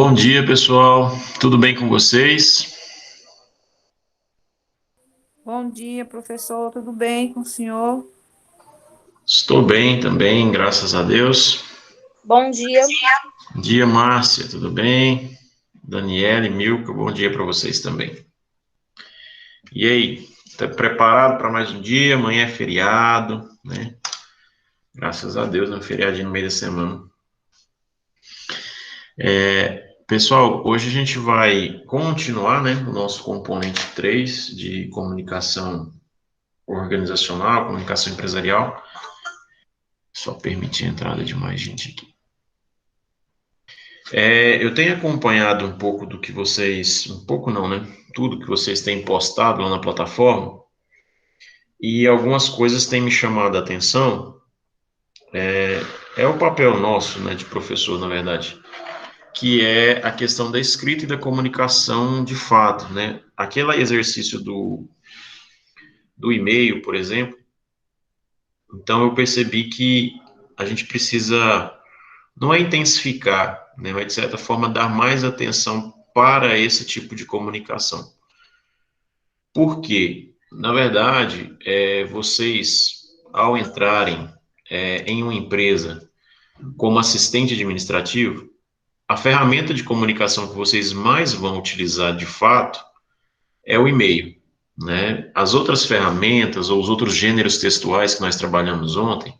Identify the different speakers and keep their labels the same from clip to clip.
Speaker 1: Bom dia, pessoal. Tudo bem com vocês?
Speaker 2: Bom dia, professor. Tudo bem com o senhor?
Speaker 1: Estou bem também, graças a Deus.
Speaker 3: Bom dia.
Speaker 1: Bom dia, Márcia. Tudo bem? Daniela e Milka, bom dia para vocês também. E aí, tá preparado para mais um dia? Amanhã é feriado, né? Graças a Deus, um feriadinho no meio da semana. Pessoal, hoje a gente vai continuar, né, o nosso componente 3 de comunicação organizacional, comunicação empresarial. Só permitir a entrada de mais gente aqui. Eu tenho acompanhado um pouco do que vocês, um pouco não, né? Tudo que vocês têm postado lá na plataforma e algumas coisas têm me chamado a atenção. É o papel nosso, né, de professor, na verdade, que é a questão da escrita e da comunicação de fato, né? Aquele exercício do e-mail, por exemplo. Então, eu percebi que a gente precisa, não é intensificar, né, mas de certa forma dar mais atenção para esse tipo de comunicação. Por quê? Na verdade, vocês, ao entrarem em uma empresa como assistente administrativo, a ferramenta de comunicação que vocês mais vão utilizar de fato é o e-mail, né? As outras ferramentas ou os outros gêneros textuais que nós trabalhamos ontem,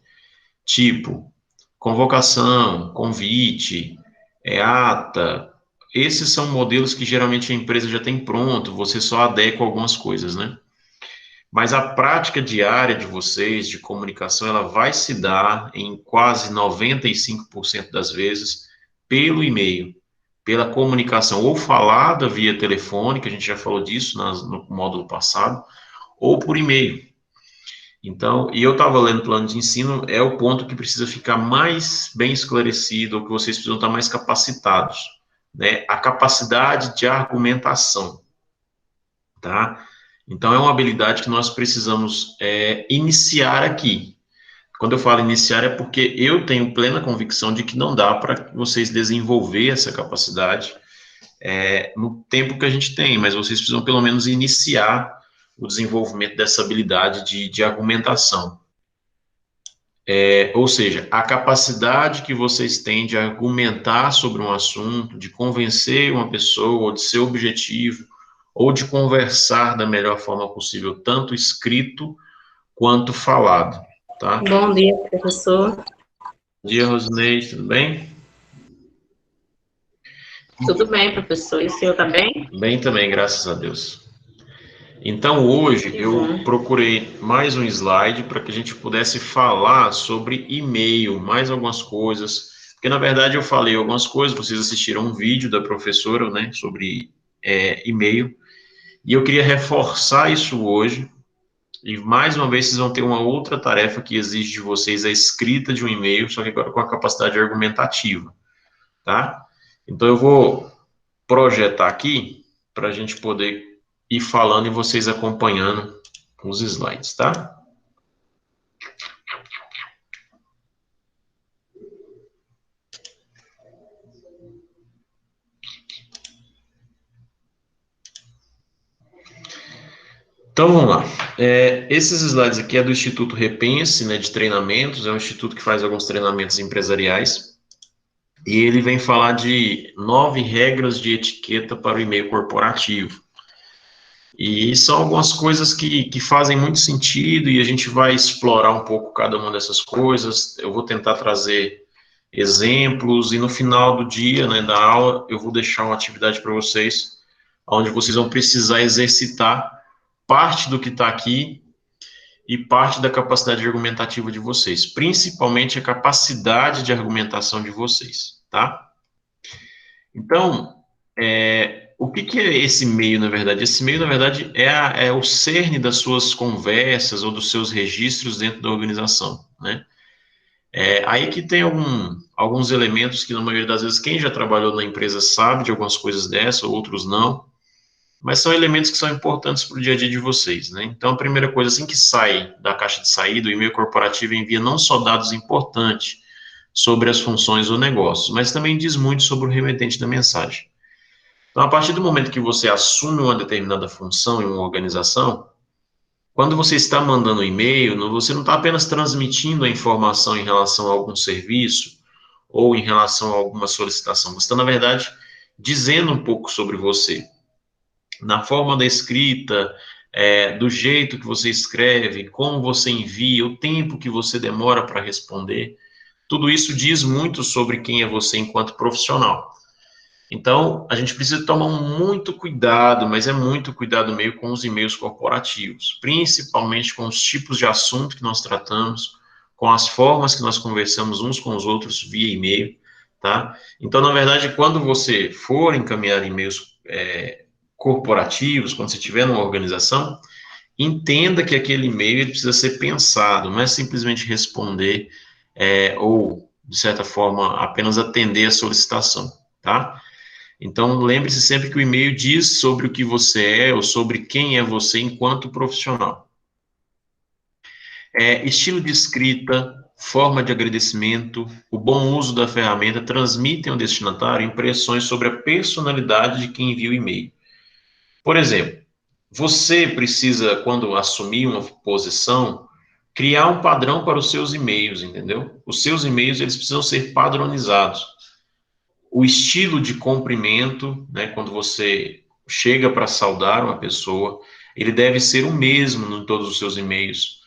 Speaker 1: tipo convocação, convite, ata, esses são modelos que geralmente a empresa já tem pronto, você só adequa algumas coisas, né? Mas a prática diária de vocês, de comunicação, ela vai se dar em quase 95% das vezes pelo e-mail, pela comunicação ou falada via telefone, que a gente já falou disso no módulo passado, ou por e-mail. Então, e eu estava lendo o plano de ensino, é o ponto que precisa ficar mais bem esclarecido, ou que vocês precisam estar mais capacitados, né? A capacidade de argumentação, tá? Então, é uma habilidade que nós precisamos iniciar aqui. Quando eu falo iniciar, é porque eu tenho plena convicção de que não dá para vocês desenvolver essa capacidade no tempo que a gente tem, mas vocês precisam pelo menos iniciar o desenvolvimento dessa habilidade de argumentação. Ou seja, a capacidade que vocês têm de argumentar sobre um assunto, de convencer uma pessoa, ou de ser objetivo, ou de conversar da melhor forma possível, tanto escrito quanto falado, tá?
Speaker 3: Bom dia, professor.
Speaker 1: Bom dia, Rosinei, tudo bem?
Speaker 3: Tudo bem, professor. E o senhor está bem?
Speaker 1: Bem também, graças a Deus. Então, hoje
Speaker 3: Que
Speaker 1: eu
Speaker 3: bom.
Speaker 1: procurei mais um slide para que a gente pudesse falar sobre e-mail, mais algumas coisas, porque na verdade eu falei algumas coisas, vocês assistiram um vídeo da professora, né, sobre e-mail, e eu queria reforçar isso hoje, e mais uma vez vocês vão ter uma outra tarefa que exige de vocês a escrita de um e-mail, só que agora com a capacidade argumentativa, tá? Então eu vou projetar aqui para a gente poder ir falando e vocês acompanhando os slides, tá? Então vamos lá. Esses slides aqui é do Instituto Repense, né, de treinamentos, é um instituto que faz alguns treinamentos empresariais, e ele vem falar de 9 regras de etiqueta para o e-mail corporativo. E são algumas coisas que fazem muito sentido e a gente vai explorar um pouco cada uma dessas coisas. Eu vou tentar trazer exemplos e no final do dia, né, da aula, eu vou deixar uma atividade para vocês, onde vocês vão precisar exercitar parte do que está aqui e parte da capacidade argumentativa de vocês, principalmente a capacidade de argumentação de vocês, tá? Então, o que é esse meio, na verdade? Esse meio, na verdade, é o cerne das suas conversas ou dos seus registros dentro da organização, né? Aí que tem alguns elementos que, na maioria das vezes, quem já trabalhou na empresa sabe de algumas coisas dessas, outros não, mas são elementos que são importantes para o dia a dia de vocês, né? Então, a primeira coisa, assim que sai da caixa de saída, o e-mail corporativo envia não só dados importantes, sobre as funções do negócio, mas também diz muito sobre o remetente da mensagem. Então, a partir do momento que você assume uma determinada função em uma organização, quando você está mandando um e-mail, você não está apenas transmitindo a informação em relação a algum serviço ou em relação a alguma solicitação, você está, na verdade, dizendo um pouco sobre você. Na forma da escrita, do jeito que você escreve, como você envia, o tempo que você demora para responder, tudo isso diz muito sobre quem é você enquanto profissional. Então, a gente precisa tomar muito cuidado, mas é muito cuidado mesmo com os e-mails corporativos, principalmente com os tipos de assunto que nós tratamos, com as formas que nós conversamos uns com os outros via e-mail, tá? Então, na verdade, quando você for encaminhar e-mails corporativos, quando você estiver numa organização, entenda que aquele e-mail ele precisa ser pensado, não é simplesmente responder ou, de certa forma, apenas atender a solicitação, tá? Então, lembre-se sempre que o e-mail diz sobre o que você é ou sobre quem é você enquanto profissional. Estilo de escrita, forma de agradecimento, o bom uso da ferramenta transmitem ao destinatário impressões sobre a personalidade de quem envia o e-mail. Por exemplo, você precisa, quando assumir uma posição, criar um padrão para os seus e-mails, entendeu? Os seus e-mails, eles precisam ser padronizados. O estilo de cumprimento, né, quando você chega para saudar uma pessoa, ele deve ser o mesmo em todos os seus e-mails,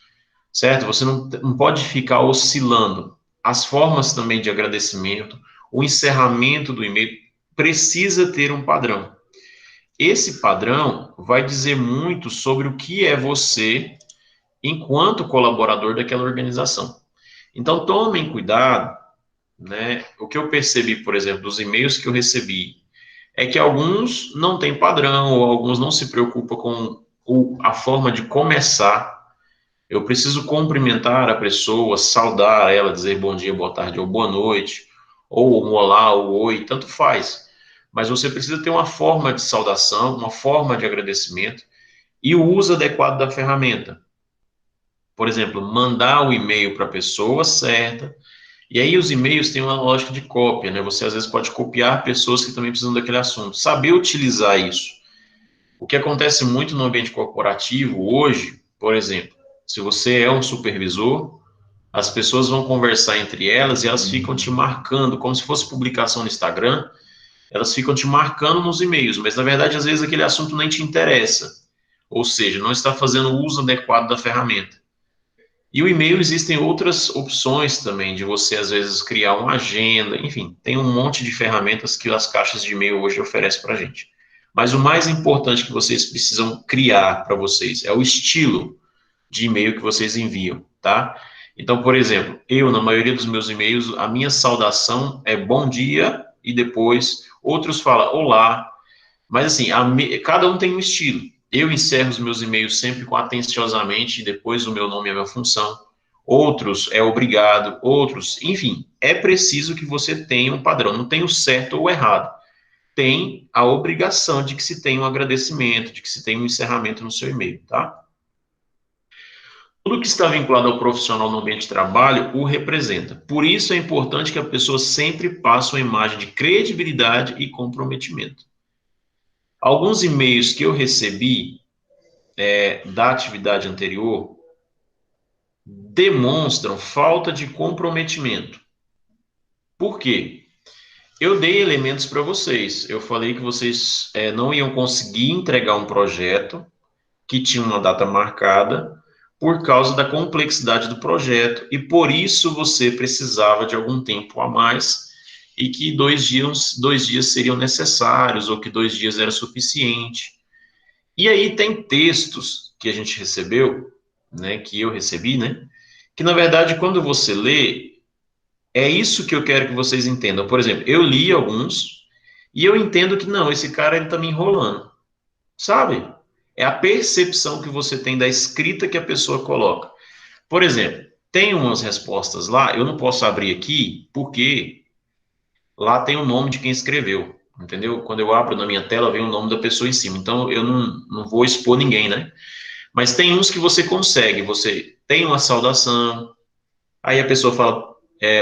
Speaker 1: certo? Você não pode ficar oscilando. As formas também de agradecimento, o encerramento do e-mail precisa ter um padrão. Esse padrão vai dizer muito sobre o que é você enquanto colaborador daquela organização. Então, tomem cuidado, né? O que eu percebi, por exemplo, dos e-mails que eu recebi, é que alguns não têm padrão, ou alguns não se preocupam com a forma de começar. Eu preciso cumprimentar a pessoa, saudar ela, dizer bom dia, boa tarde ou boa noite, ou um olá ou oi, tanto faz. Mas você precisa ter uma forma de saudação, uma forma de agradecimento e o uso adequado da ferramenta. Por exemplo, mandar o e-mail para a pessoa certa. E aí os e-mails têm uma lógica de cópia, né? Você às vezes pode copiar pessoas que também precisam daquele assunto. Saber utilizar isso. O que acontece muito no ambiente corporativo hoje, por exemplo, se você é um supervisor, as pessoas vão conversar entre elas e elas ficam te marcando, como se fosse publicação no Instagram, elas ficam te marcando nos e-mails, mas na verdade às vezes aquele assunto nem te interessa. Ou seja, não está fazendo o uso adequado da ferramenta. E o e-mail existem outras opções também, de você, às vezes, criar uma agenda, enfim, tem um monte de ferramentas que as caixas de e-mail hoje oferecem para a gente. Mas o mais importante que vocês precisam criar para vocês é o estilo de e-mail que vocês enviam, tá? Então, por exemplo, eu, na maioria dos meus e-mails, a minha saudação é bom dia e depois outros falam olá, mas assim, cada um tem um estilo. Eu encerro os meus e-mails sempre com atenciosamente, e depois o meu nome e a minha função. Outros é obrigado, outros, enfim, é preciso que você tenha um padrão. Não tem o certo ou o errado. Tem a obrigação de que se tenha um agradecimento, de que se tenha um encerramento no seu e-mail, tá? Tudo que está vinculado ao profissional no ambiente de trabalho o representa. Por isso é importante que a pessoa sempre passe uma imagem de credibilidade e comprometimento. Alguns e-mails que eu recebi da atividade anterior demonstram falta de comprometimento. Por quê? Eu dei elementos para vocês. Eu falei que vocês não iam conseguir entregar um projeto que tinha uma data marcada por causa da complexidade do projeto e por isso você precisava de algum tempo a mais e que 2 dias seriam necessários ou que 2 dias era suficiente. E aí tem textos que a gente recebeu, né, que eu recebi, né, que na verdade quando você lê, é isso que eu quero que vocês entendam. Por exemplo, eu li alguns e eu entendo que não, esse cara ele tá me enrolando, sabe? É a percepção que você tem da escrita que a pessoa coloca. Por exemplo, tem umas respostas lá, eu não posso abrir aqui porque lá tem o nome de quem escreveu, entendeu? Quando eu abro na minha tela, vem o nome da pessoa em cima. Então, eu não vou expor ninguém, né? Mas tem uns que você consegue, você tem uma saudação, aí a pessoa fala,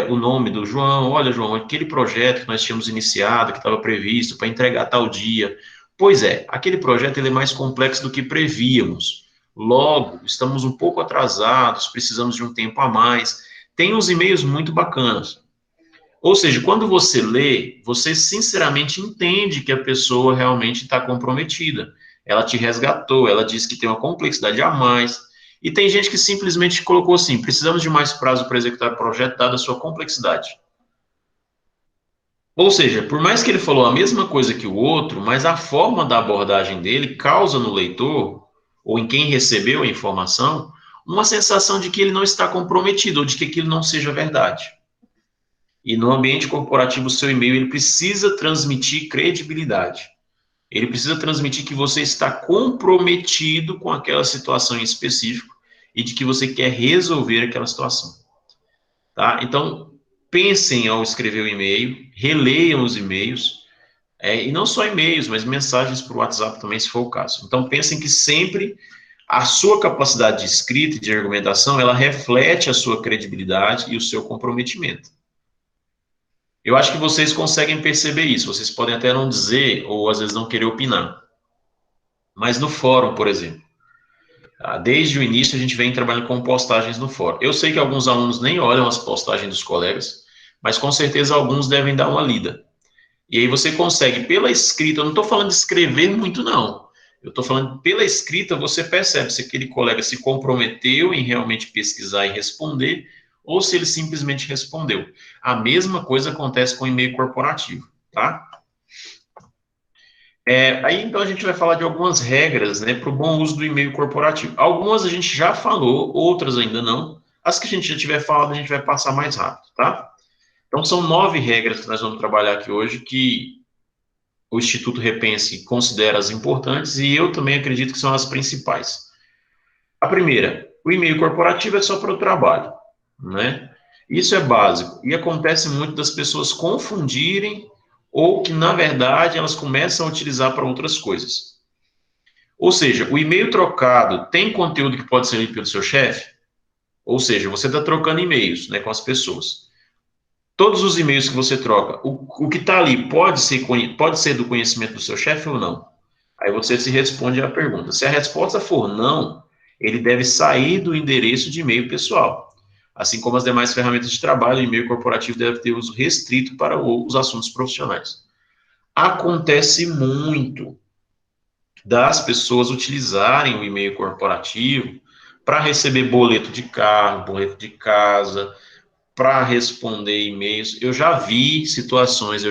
Speaker 1: o nome do João. Olha, João, aquele projeto que nós tínhamos iniciado, que estava previsto para entregar tal dia. Pois é, aquele projeto ele é mais complexo do que prevíamos. Logo, estamos um pouco atrasados, precisamos de um tempo a mais. Tem uns e-mails muito bacanas. Ou seja, quando você lê, você sinceramente entende que a pessoa realmente está comprometida. Ela te resgatou, ela disse que tem uma complexidade a mais. E tem gente que simplesmente colocou assim: precisamos de mais prazo para executar o projeto, dada a sua complexidade. Ou seja, por mais que ele falou a mesma coisa que o outro, mas a forma da abordagem dele causa no leitor, ou em quem recebeu a informação, uma sensação de que ele não está comprometido, ou de que aquilo não seja verdade. E no ambiente corporativo, o seu e-mail ele precisa transmitir credibilidade. Ele precisa transmitir que você está comprometido com aquela situação em específico e de que você quer resolver aquela situação. Tá? Então, pensem ao escrever o e-mail, releiam os e-mails, e não só e-mails, mas mensagens por WhatsApp também, se for o caso. Então, pensem que sempre a sua capacidade de escrita e de argumentação, ela reflete a sua credibilidade e o seu comprometimento. Eu acho que vocês conseguem perceber isso. Vocês podem até não dizer, ou às vezes não querer opinar. Mas no fórum, por exemplo, desde o início a gente vem trabalhando com postagens no fórum. Eu sei que alguns alunos nem olham as postagens dos colegas, mas com certeza alguns devem dar uma lida. E aí você consegue, pela escrita, eu não estou falando de escrever muito, não. Eu estou falando, pela escrita, você percebe se aquele colega se comprometeu em realmente pesquisar e responder, ou se ele simplesmente respondeu. A mesma coisa acontece com o e-mail corporativo, tá? Aí, então, a gente vai falar de algumas regras, né, para o bom uso do e-mail corporativo. Algumas a gente já falou, outras ainda não. As que a gente já tiver falado, a gente vai passar mais rápido, tá? Então, são 9 regras que nós vamos trabalhar aqui hoje, que o Instituto Repense considera as importantes, e eu também acredito que são as principais. A primeira, o e-mail corporativo é só para o trabalho, né? Isso é básico, e acontece muito das pessoas confundirem, ou que, na verdade, elas começam a utilizar para outras coisas. Ou seja, o e-mail trocado tem conteúdo que pode ser lido pelo seu chefe? Ou seja, você está trocando e-mails, né, com as pessoas. Todos os e-mails que você troca, o que está ali pode ser do conhecimento do seu chefe ou não? Aí você se responde à pergunta. Se a resposta for não, ele deve sair do endereço de e-mail pessoal. Assim como as demais ferramentas de trabalho, o e-mail corporativo deve ter uso restrito para os assuntos profissionais. Acontece muito das pessoas utilizarem o e-mail corporativo para receber boleto de carro, boleto de casa, para responder e-mails. Eu já vi situações,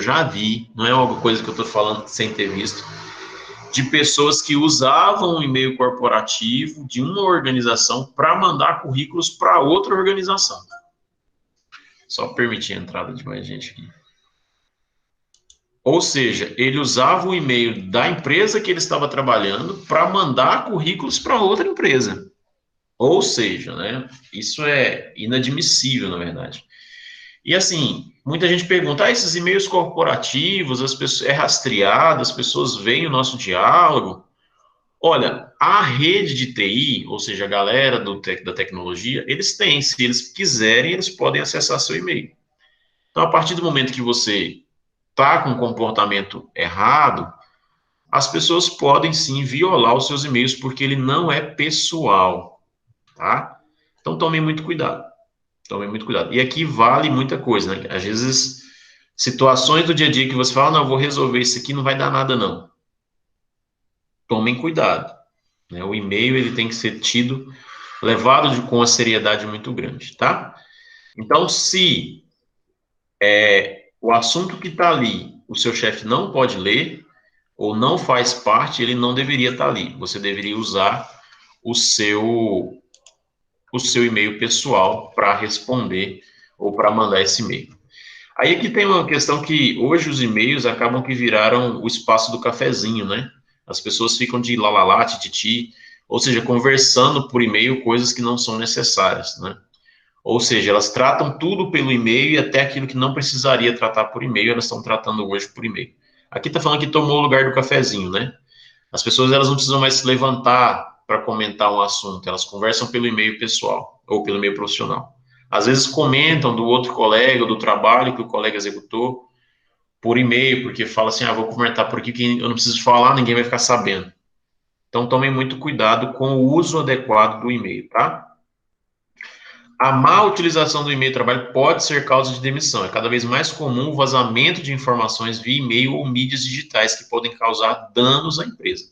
Speaker 1: não é uma coisa que eu estou falando sem ter visto, de pessoas que usavam o e-mail corporativo de uma organização para mandar currículos para outra organização. Só permitir a entrada de mais gente aqui. Ou seja, ele usava o e-mail da empresa que ele estava trabalhando para mandar currículos para outra empresa. Ou seja, né, isso é inadmissível, na verdade. E assim, muita gente pergunta, esses e-mails corporativos, as pessoas, é rastreado, as pessoas veem o nosso diálogo. Olha, a rede de TI, ou seja, a galera da tecnologia, eles têm, se eles quiserem, eles podem acessar seu e-mail. Então, a partir do momento que você está com um comportamento errado, as pessoas podem sim violar os seus e-mails, porque ele não é pessoal, tá? Então, tomem muito cuidado. Tomem muito cuidado. E aqui vale muita coisa, né? Às vezes, situações do dia a dia que você fala, não, eu vou resolver isso aqui, não vai dar nada, não. Tomem cuidado, né? O e-mail, ele tem que ser levado com uma seriedade muito grande, tá? Então, se o assunto que está ali, o seu chefe não pode ler, ou não faz parte, ele não deveria estar ali. Você deveria usar o seu e-mail pessoal para responder ou para mandar esse e-mail. Aí aqui tem uma questão que hoje os e-mails acabam que viraram o espaço do cafezinho, né? As pessoas ficam de lalala, tititi, ou seja, conversando por e-mail coisas que não são necessárias, né? Ou seja, elas tratam tudo pelo e-mail e até aquilo que não precisaria tratar por e-mail, elas estão tratando hoje por e-mail. Aqui está falando que tomou o lugar do cafezinho, né? As pessoas elas não precisam mais se levantar para comentar um assunto, elas conversam pelo e-mail pessoal ou pelo e-mail profissional. às vezes comentam do outro colega, do trabalho que o colega executou, por e-mail, porque fala assim, vou comentar por aqui que eu não preciso falar, ninguém vai ficar sabendo. Então, tomem muito cuidado com o uso adequado do e-mail, tá? A má utilização do e-mail de trabalho pode ser causa de demissão. É cada vez mais comum o vazamento de informações via e-mail ou mídias digitais que podem causar danos à empresa.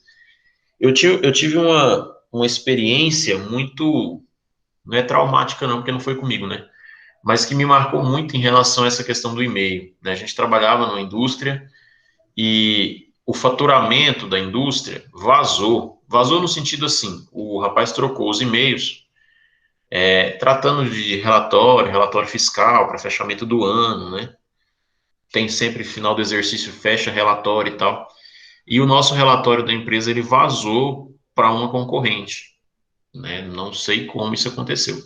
Speaker 1: Eu tive uma experiência muito, não é traumática não, porque não foi comigo, né? Mas que me marcou muito em relação a essa questão do e-mail, né? A gente trabalhava numa indústria e o faturamento da indústria vazou no sentido assim, o rapaz trocou os e-mails, tratando de relatório fiscal para fechamento do ano, né? Tem sempre final do exercício, fecha relatório e tal. E o nosso relatório da empresa, ele vazou para uma concorrente, né? Não sei como isso aconteceu.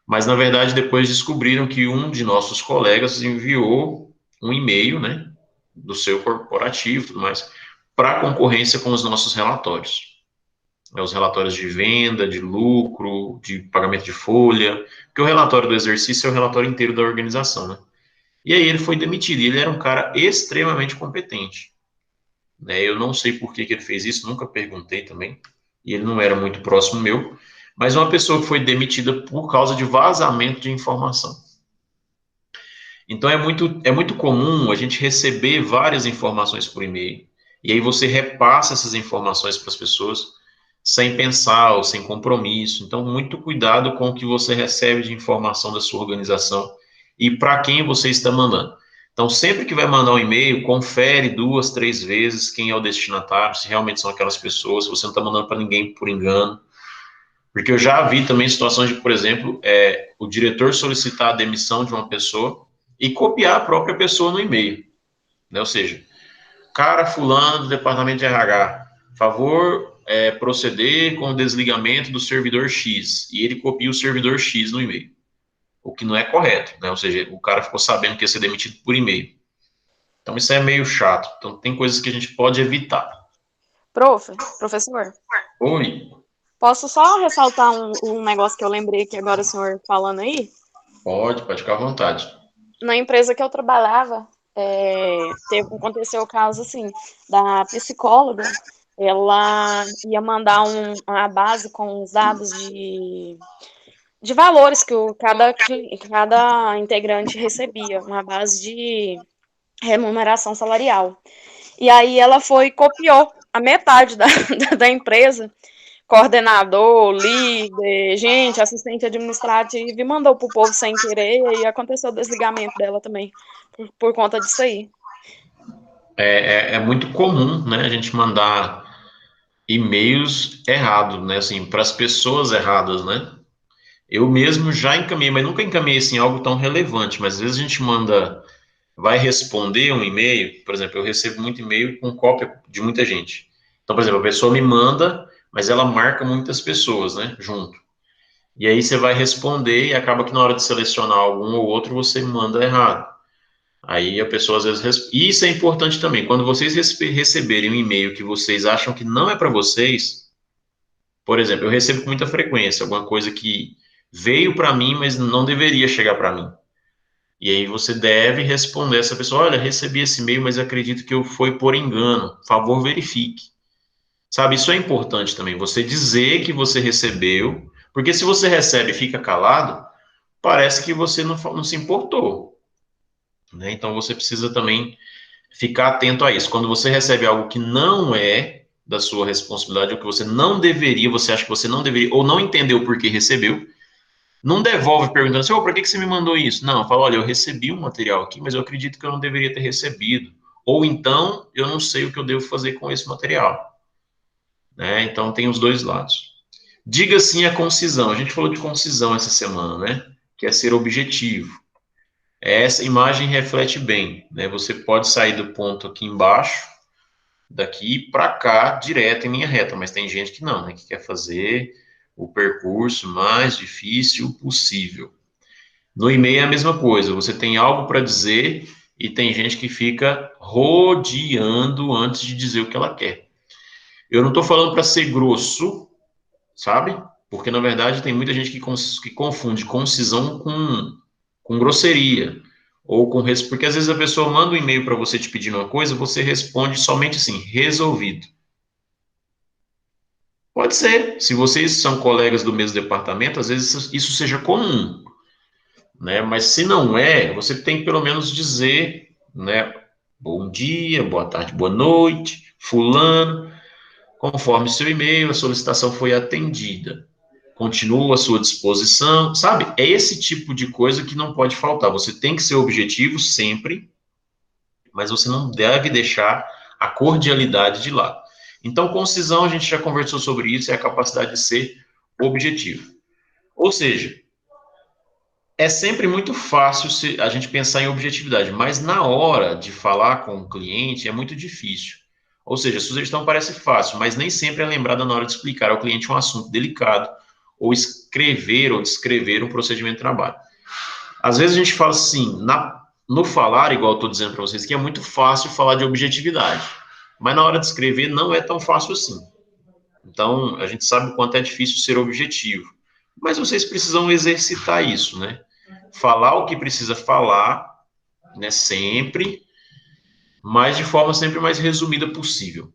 Speaker 1: Mas, na verdade, depois descobriram que um de nossos colegas enviou um e-mail, né, do seu corporativo e tudo mais, para a concorrência com os nossos relatórios. Os relatórios de venda, de lucro, de pagamento de folha, porque o relatório do exercício é o relatório inteiro da organização, né? E aí ele foi demitido, e ele era um cara extremamente competente, né? Eu não sei por que ele fez isso, nunca perguntei também, e ele não era muito próximo meu, mas uma pessoa que foi demitida por causa de vazamento de informação. Então é muito comum a gente receber várias informações por e-mail, e aí você repassa essas informações para as pessoas sem pensar ou sem compromisso. Então, muito cuidado com o que você recebe de informação da sua organização e para quem você está mandando. Então, sempre que vai mandar um e-mail, confere 2, 3 vezes quem é o destinatário, se realmente são aquelas pessoas, se você não está mandando para ninguém por engano. Porque eu já vi também situações de, por exemplo, o diretor solicitar a demissão de uma pessoa e copiar a própria pessoa no e-mail, né? Ou seja, cara fulano do departamento de RH, favor proceder com o desligamento do servidor X, e ele copia o servidor X no e-mail, o que não é correto, né? Ou seja, o cara ficou sabendo que ia ser demitido por e-mail. Então isso é meio chato. Então tem coisas que a gente pode evitar.
Speaker 4: Professor,
Speaker 1: Oi,
Speaker 4: posso só ressaltar um negócio que eu lembrei aqui agora, o senhor falando aí?
Speaker 1: pode ficar à vontade.
Speaker 4: Na empresa que eu trabalhava, aconteceu o caso assim, da psicóloga, ela ia mandar uma base com os dados de valores que cada integrante recebia, uma base de remuneração salarial. E aí ela foi e copiou a metade da empresa, coordenador, líder, gente, assistente administrativo, e mandou pro povo sem querer, e aconteceu o desligamento dela também, por conta disso aí.
Speaker 1: É muito comum, né, a gente mandar e-mails errados, né, assim, para as pessoas erradas, né? Eu mesmo já encaminhei, mas nunca encaminhei assim algo tão relevante. Mas às vezes a gente vai responder um e-mail, por exemplo, eu recebo muito e-mail com cópia de muita gente. Então, por exemplo, a pessoa me manda, mas ela marca muitas pessoas, né, junto. E aí você vai responder e acaba que na hora de selecionar algum ou outro você manda errado. Aí a pessoa às vezes. E isso é importante também. Quando vocês receberem um e-mail que vocês acham que não é para vocês, por exemplo, eu recebo com muita frequência alguma coisa que veio para mim, mas não deveria chegar para mim. E aí você deve responder essa pessoa: olha, recebi esse e-mail, mas acredito que eu foi por engano. Por favor, verifique. Sabe, isso é importante também, você dizer que você recebeu, porque se você recebe e fica calado, parece que você não se importou, né? Então você precisa também ficar atento a isso. Quando você recebe algo que não é da sua responsabilidade, ou que você não deveria, você acha que você não deveria, ou não entendeu por que recebeu, não devolve perguntando assim, por que você me mandou isso? Não, fala, olha, eu recebi um material aqui, mas eu acredito que eu não deveria ter recebido. Ou então, eu não sei o que eu devo fazer com esse material. Né? Então, tem os dois lados. Diga sim à concisão. A gente falou de concisão essa semana, né? Que é ser objetivo. Essa imagem reflete bem, né? Você pode sair do ponto aqui embaixo, daqui para cá, direto em linha reta, mas tem gente que não, né? Que quer fazer o percurso mais difícil possível. No e-mail é a mesma coisa, você tem algo para dizer e tem gente que fica rodeando antes de dizer o que ela quer. Eu não estou falando para ser grosso, sabe? Porque, na verdade, tem muita gente que confunde concisão com grosseria. Ou com... Porque, às vezes, a pessoa manda um e-mail para você te pedindo uma coisa, você responde somente assim, resolvido. Pode ser. Se vocês são colegas do mesmo departamento, às vezes isso seja comum, né? Mas se não é, você tem que pelo menos dizer, né? Bom dia, boa tarde, boa noite, fulano, conforme seu e-mail, a solicitação foi atendida. Continuo à sua disposição, sabe? É esse tipo de coisa que não pode faltar. Você tem que ser objetivo sempre, mas você não deve deixar a cordialidade de lado. Então, concisão, a gente já conversou sobre isso, é a capacidade de ser objetivo. Ou seja, é sempre muito fácil a gente pensar em objetividade, mas na hora de falar com o cliente é muito difícil. Ou seja, a sugestão parece fácil, mas nem sempre é lembrada na hora de explicar ao cliente um assunto delicado, ou escrever ou descrever um procedimento de trabalho. Às vezes a gente fala assim, no falar, igual eu estou dizendo para vocês, que é muito fácil falar de objetividade, mas na hora de escrever não é tão fácil assim. Então, a gente sabe o quanto é difícil ser objetivo, mas vocês precisam exercitar isso, né? Falar o que precisa falar, né, sempre, mas de forma sempre mais resumida possível.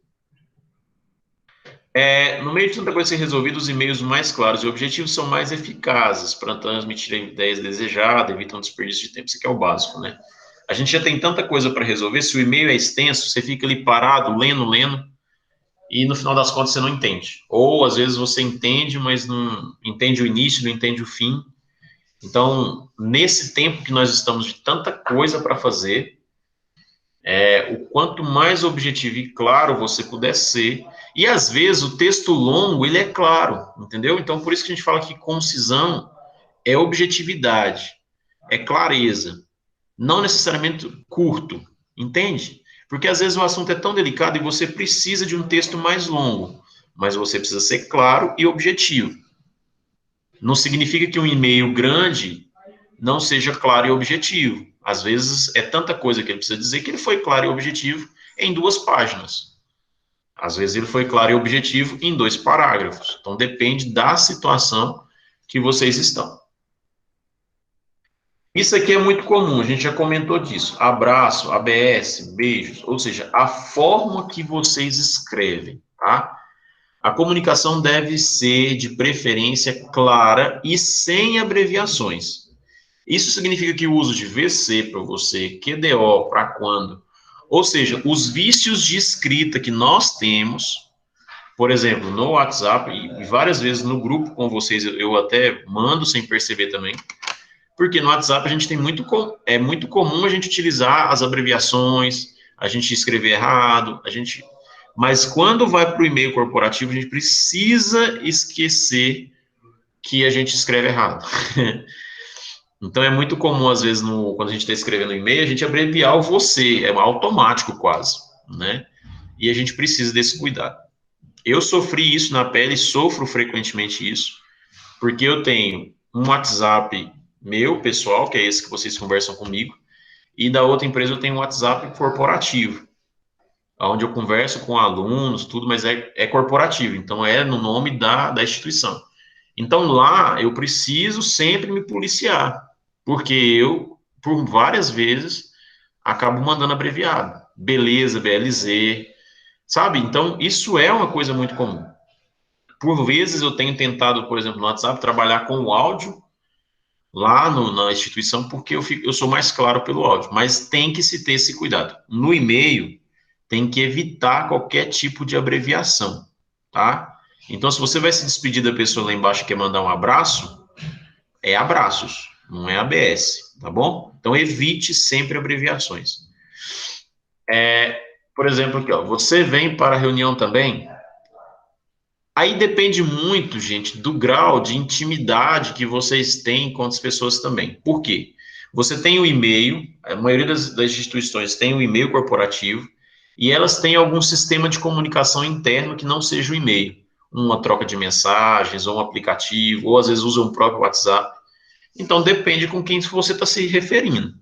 Speaker 1: No meio de tanta coisa ser resolvida, os e-mails mais claros e objetivos são mais eficazes para transmitir a ideia desejada, evitam desperdício de tempo. Isso aqui é o básico, né? A gente já tem tanta coisa para resolver, se o e-mail é extenso, você fica ali parado, lendo, e no final das contas você não entende. Ou, às vezes, você entende, mas não entende o início, não entende o fim. Então, nesse tempo que nós estamos de tanta coisa para fazer, o quanto mais objetivo e claro você puder ser, e às vezes o texto longo, ele é claro, entendeu? Então, por isso que a gente fala que concisão é objetividade, é clareza, não necessariamente curto, entende? Porque às vezes o assunto é tão delicado e você precisa de um texto mais longo, mas você precisa ser claro e objetivo. Não significa que um e-mail grande não seja claro e objetivo. Às vezes é tanta coisa que ele precisa dizer que ele foi claro e objetivo em 2 páginas. Às vezes ele foi claro e objetivo em 2 parágrafos. Então depende da situação que vocês estão. Isso aqui é muito comum, a gente já comentou disso. Abraço, ABS, beijos, ou seja, a forma que vocês escrevem, tá? A comunicação deve ser, de preferência, clara e sem abreviações. Isso significa que o uso de VC para você, QDO para quando, ou seja, os vícios de escrita que nós temos, por exemplo, no WhatsApp e várias vezes no grupo com vocês, eu até mando sem perceber também, porque no WhatsApp a gente tem é muito comum a gente utilizar as abreviações, a gente escrever errado, mas quando vai para o e-mail corporativo, a gente precisa esquecer que a gente escreve errado. Então, é muito comum, às vezes, quando a gente está escrevendo um e-mail, a gente abreviar o você, é automático quase, né? E a gente precisa desse cuidado. Eu sofri isso na pele, sofro frequentemente isso, porque eu tenho um WhatsApp meu, pessoal, que é esse que vocês conversam comigo, e da outra empresa eu tenho um WhatsApp corporativo, onde eu converso com alunos, tudo, mas é corporativo, então é no nome da instituição. Então, lá, eu preciso sempre me policiar, porque eu, por várias vezes, acabo mandando abreviado. Beleza, BLZ, sabe? Então, isso é uma coisa muito comum. Por vezes, eu tenho tentado, por exemplo, no WhatsApp, trabalhar com o áudio lá na instituição, porque eu sou mais claro pelo áudio, mas tem que se ter esse cuidado. No e-mail, tem que evitar qualquer tipo de abreviação, tá? Então, se você vai se despedir da pessoa lá embaixo e quer mandar um abraço, é abraços, não é ABS, tá bom? Então, evite sempre abreviações. Por exemplo, aqui, ó, você vem para a reunião também? Aí depende muito, gente, do grau de intimidade que vocês têm com as pessoas também. Por quê? Você tem o e-mail, a maioria das instituições tem o e-mail corporativo, e elas têm algum sistema de comunicação interno que não seja o e-mail. Uma troca de mensagens, ou um aplicativo, ou às vezes usam o próprio WhatsApp. Então, depende com quem você está se referindo.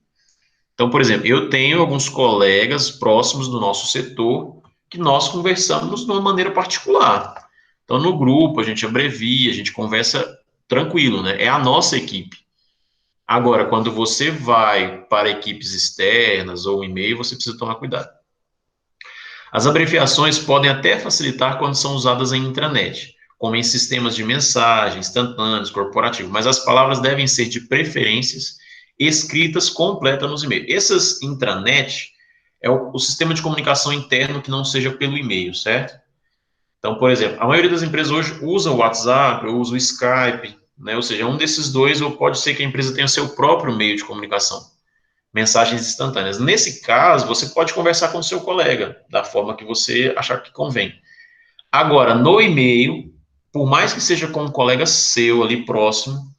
Speaker 1: Então, por exemplo, eu tenho alguns colegas próximos do nosso setor que nós conversamos de uma maneira particular. Então, no grupo, a gente abrevia, a gente conversa tranquilo, né? É a nossa equipe. Agora, quando você vai para equipes externas ou e-mail, você precisa tomar cuidado. As abreviações podem até facilitar quando são usadas em intranet, como em sistemas de mensagem, instantâneos, corporativos, mas as palavras devem ser de preferências escritas completas nos e-mails. Essas intranet é o sistema de comunicação interno que não seja pelo e-mail, certo? Então, por exemplo, a maioria das empresas hoje usa o WhatsApp, ou usa o Skype, né? Ou seja, um desses dois, ou pode ser que a empresa tenha seu próprio meio de comunicação, mensagens instantâneas. Nesse caso, você pode conversar com o seu colega, da forma que você achar que convém. Agora, no e-mail, por mais que seja com um colega seu ali próximo,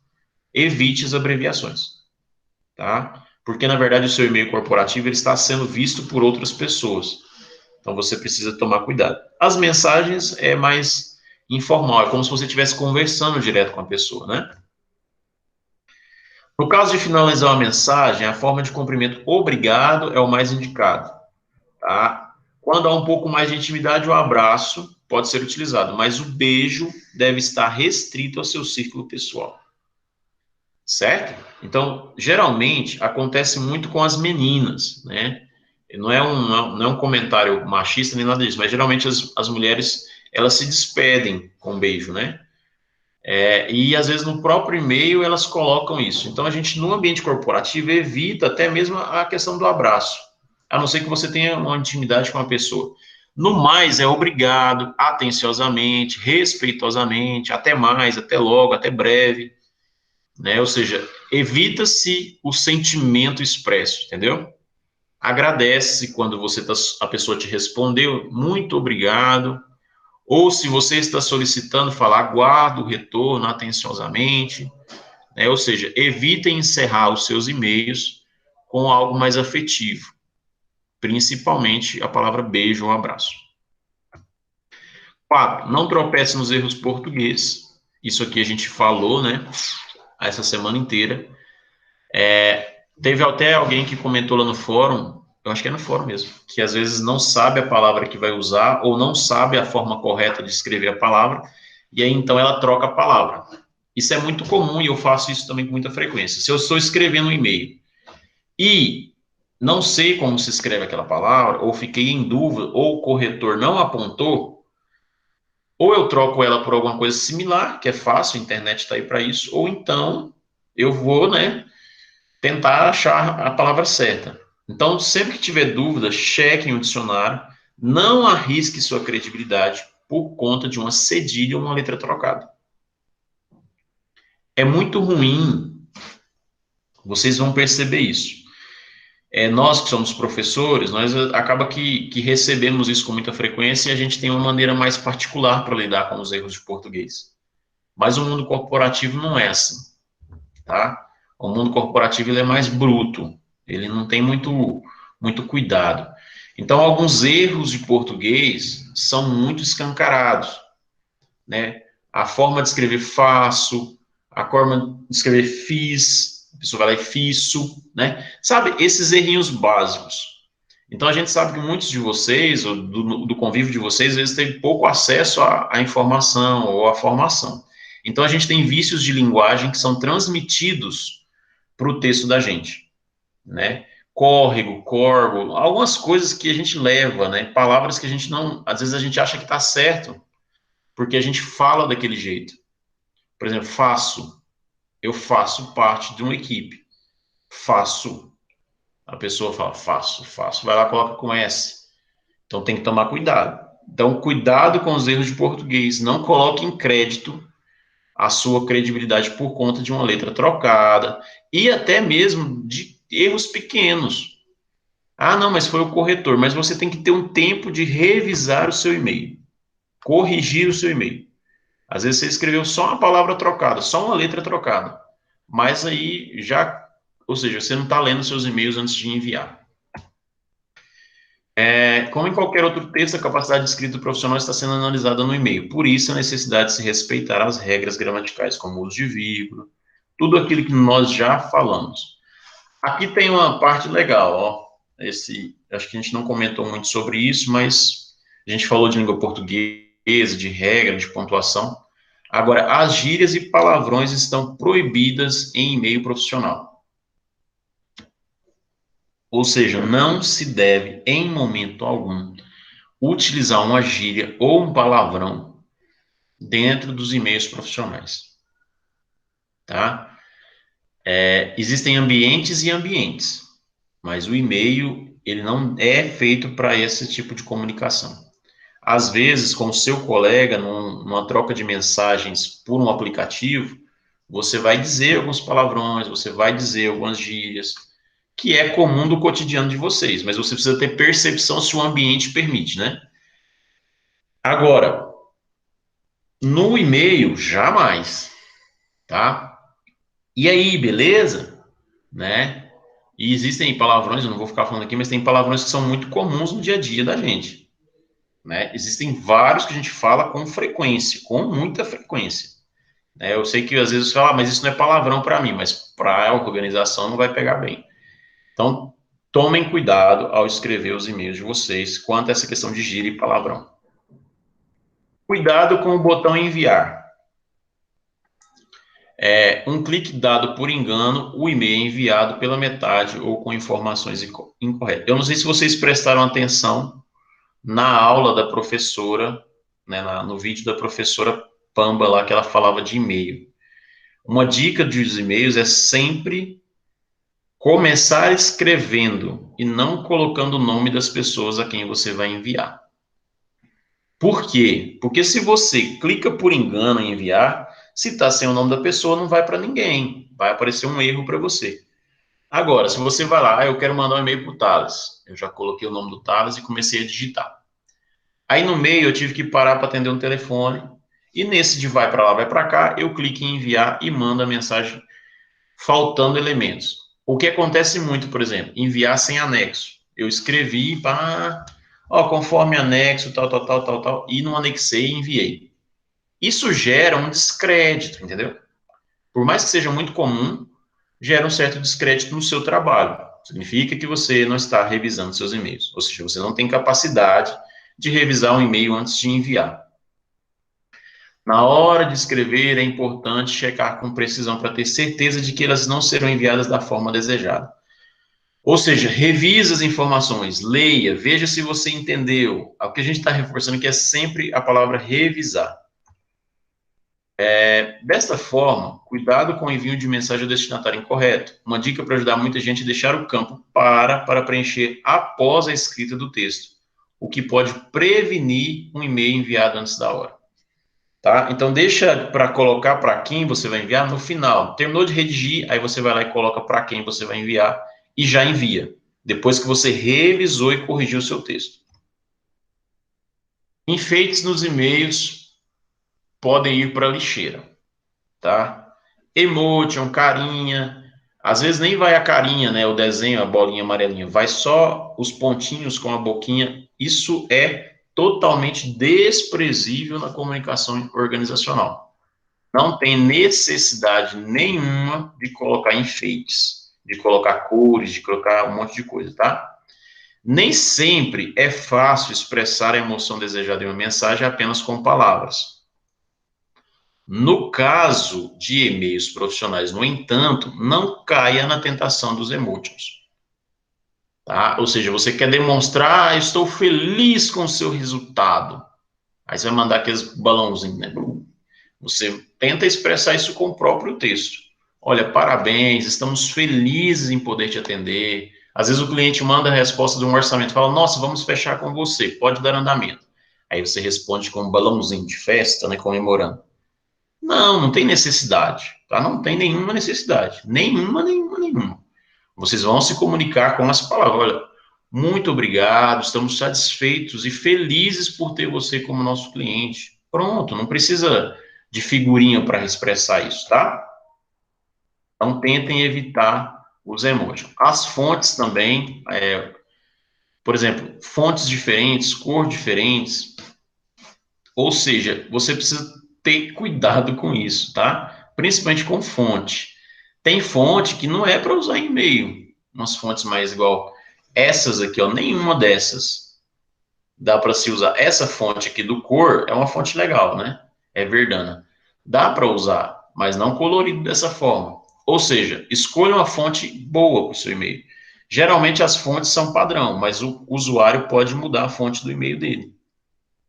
Speaker 1: evite as abreviações, tá? Porque, na verdade, o seu e-mail corporativo ele está sendo visto por outras pessoas. Então, você precisa tomar cuidado. As mensagens é mais informal, é como se você estivesse conversando direto com a pessoa, né? No caso de finalizar uma mensagem, a forma de cumprimento obrigado é o mais indicado, tá? Quando há um pouco mais de intimidade, o abraço pode ser utilizado, mas o beijo deve estar restrito ao seu círculo pessoal, certo? Então, geralmente, acontece muito com as meninas, né? Não é um comentário machista nem nada disso, mas geralmente as mulheres, elas se despedem com beijo, né? E às vezes no próprio e-mail elas colocam isso. Então a gente no ambiente corporativo evita até mesmo a questão do abraço, a não ser que você tenha uma intimidade com a pessoa. No mais é obrigado, atenciosamente, respeitosamente, até mais, até logo, até breve, né? Ou seja, evita-se o sentimento expresso, entendeu? Agradece quando a pessoa te respondeu, muito obrigado. Ou se você está solicitando, falar, aguardo o retorno atenciosamente, né? Ou seja, evite encerrar os seus e-mails com algo mais afetivo, principalmente a palavra beijo ou abraço. 4, não tropece nos erros português. Isso aqui a gente falou, né, essa semana inteira. Teve até alguém que comentou lá no fórum, eu acho que é no fórum mesmo, que às vezes não sabe a palavra que vai usar ou não sabe a forma correta de escrever a palavra, e aí então ela troca a palavra. Isso é muito comum e eu faço isso também com muita frequência. Se eu estou escrevendo um e-mail e não sei como se escreve aquela palavra, ou fiquei em dúvida, ou o corretor não apontou, ou eu troco ela por alguma coisa similar, que é fácil, a internet está aí para isso, ou então eu vou, né, tentar achar a palavra certa. Então, sempre que tiver dúvida, cheque em um dicionário, não arrisque sua credibilidade por conta de uma cedilha ou uma letra trocada. É muito ruim, vocês vão perceber isso. Nós que somos professores, nós acaba que recebemos isso com muita frequência e a gente tem uma maneira mais particular para lidar com os erros de português. Mas o mundo corporativo não é assim, tá? O mundo corporativo ele é mais bruto, ele não tem muito cuidado. Então, alguns erros de português são muito escancarados, né? A forma de escrever faço, a forma de escrever fiz, a pessoa vai lá e fiço, né? Sabe, esses errinhos básicos. Então, a gente sabe que muitos de vocês, ou do convívio de vocês, às vezes têm pouco acesso à informação ou à formação. Então, a gente tem vícios de linguagem que são transmitidos para o texto da gente, né? Córrego, corgo, algumas coisas que a gente leva, né? Palavras que a gente não, às vezes a gente acha que está certo, porque a gente fala daquele jeito. Por exemplo, faço, eu faço parte de uma equipe. Faço, a pessoa fala faço, vai lá, coloca com S. Então tem que tomar cuidado. Então, cuidado com os erros de português, não coloque em crédito a sua credibilidade por conta de uma letra trocada e até mesmo de erros pequenos. Ah, não, mas foi o corretor. Mas você tem que ter um tempo de revisar o seu e-mail, corrigir o seu e-mail. Às vezes você escreveu só uma palavra trocada, só uma letra trocada, mas aí já, ou seja, você não está lendo seus e-mails antes de enviar. Como em qualquer outro texto, a capacidade de escrita do profissional está sendo analisada no e-mail. Por isso, a necessidade de se respeitar as regras gramaticais, como o uso de vírgula, tudo aquilo que nós já falamos. Aqui tem uma parte legal, ó. Acho que a gente não comentou muito sobre isso, mas a gente falou de língua portuguesa, de regra, de pontuação. Agora, as gírias e palavrões estão proibidas em e-mail profissional. Ou seja, não se deve, em momento algum, utilizar uma gíria ou um palavrão dentro dos e-mails profissionais. Tá? Existem ambientes e ambientes, mas o e-mail, ele não é feito para esse tipo de comunicação. Às vezes, com o seu colega, numa troca de mensagens por um aplicativo, você vai dizer alguns palavrões, você vai dizer algumas gírias, que é comum do cotidiano de vocês, mas você precisa ter percepção se o ambiente permite, né? Agora, no e-mail, jamais, tá? E aí, beleza? Né? E existem palavrões, eu não vou ficar falando aqui, mas tem palavrões que são muito comuns no dia a dia da gente. Né? Existem vários que a gente fala com frequência, com muita frequência. Né? Eu sei que às vezes você fala, mas isso não é palavrão para mim, mas para a organização não vai pegar bem. Então, tomem cuidado ao escrever os e-mails de vocês quanto a essa questão de gíria e palavrão. Cuidado com o botão enviar. Um clique dado por engano, o e-mail é enviado pela metade ou com informações incorretas. Eu não sei se vocês prestaram atenção na aula da professora, né, no vídeo da professora Pamba lá, que ela falava de e-mail. Uma dica dos e-mails é sempre começar escrevendo e não colocando o nome das pessoas a quem você vai enviar. Por quê? Porque se você clica por engano em enviar, se está sem o nome da pessoa, não vai para ninguém. Vai aparecer um erro para você. Agora, se você vai lá, eu quero mandar um e-mail para o Thales. Eu já coloquei o nome do Thales e comecei a digitar. Aí no meio eu tive que parar para atender um telefone. E nesse de vai para lá, vai para cá, eu clico em enviar e mando a mensagem faltando elementos. O que acontece muito, por exemplo, enviar sem anexo. Eu escrevi para, conforme anexo, tal, e não anexei e enviei. Isso gera um descrédito, entendeu? Por mais que seja muito comum, gera um certo descrédito no seu trabalho. Significa que você não está revisando seus e-mails. Ou seja, você não tem capacidade de revisar um e-mail antes de enviar. Na hora de escrever, é importante checar com precisão para ter certeza de que elas não serão enviadas da forma desejada. Ou seja, revise as informações, leia, veja se você entendeu. O que a gente está reforçando aqui é sempre a palavra revisar. Desta forma, cuidado com o envio de mensagem ao destinatário incorreto. Uma dica para ajudar muita gente é deixar o campo para preencher após a escrita do texto, o que pode prevenir um e-mail enviado antes da hora. Tá? Então, deixa para colocar para quem você vai enviar no final. Terminou de redigir, aí você vai lá e coloca para quem você vai enviar e já envia, depois que você revisou e corrigiu o seu texto. Enfeites nos e-mails podem ir para a lixeira, tá? Emotion, carinha, às vezes nem vai a carinha, né, o desenho, a bolinha amarelinha, vai só os pontinhos com a boquinha. Isso é totalmente desprezível na comunicação organizacional. Não tem necessidade nenhuma de colocar enfeites, de colocar cores, de colocar um monte de coisa, tá? Nem sempre é fácil expressar a emoção desejada em uma mensagem apenas com palavras. No caso de e-mails profissionais, no entanto, não caia na tentação dos emojis. Tá? Ou seja, você quer demonstrar, estou feliz com o seu resultado. Aí você vai mandar aqueles balãozinhos, né? Você tenta expressar isso com o próprio texto. Olha, parabéns, estamos felizes em poder te atender. Às vezes o cliente manda a resposta de um orçamento, fala, nossa, vamos fechar com você, pode dar andamento. Aí você responde com um balãozinho de festa, né, comemorando. Não tem necessidade, tá? Não tem nenhuma necessidade. Nenhuma. Vocês vão se comunicar com as palavras. Olha, muito obrigado, estamos satisfeitos e felizes por ter você como nosso cliente. Pronto, não precisa de figurinha para expressar isso, tá? Então, tentem evitar os emojis. As fontes também, por exemplo, fontes diferentes, cores diferentes. Ou seja, você precisa ter cuidado com isso, tá? Principalmente com fonte. Tem fonte que não é para usar em e-mail. Umas fontes mais igual essas aqui, ó, nenhuma dessas. dá para se usar. Essa fonte aqui do cor é uma fonte legal, né? É Verdana. Dá para usar, mas não colorido dessa forma. Ou seja, escolha uma fonte boa para o seu e-mail. Geralmente as fontes são padrão, mas o usuário pode mudar a fonte do e-mail dele.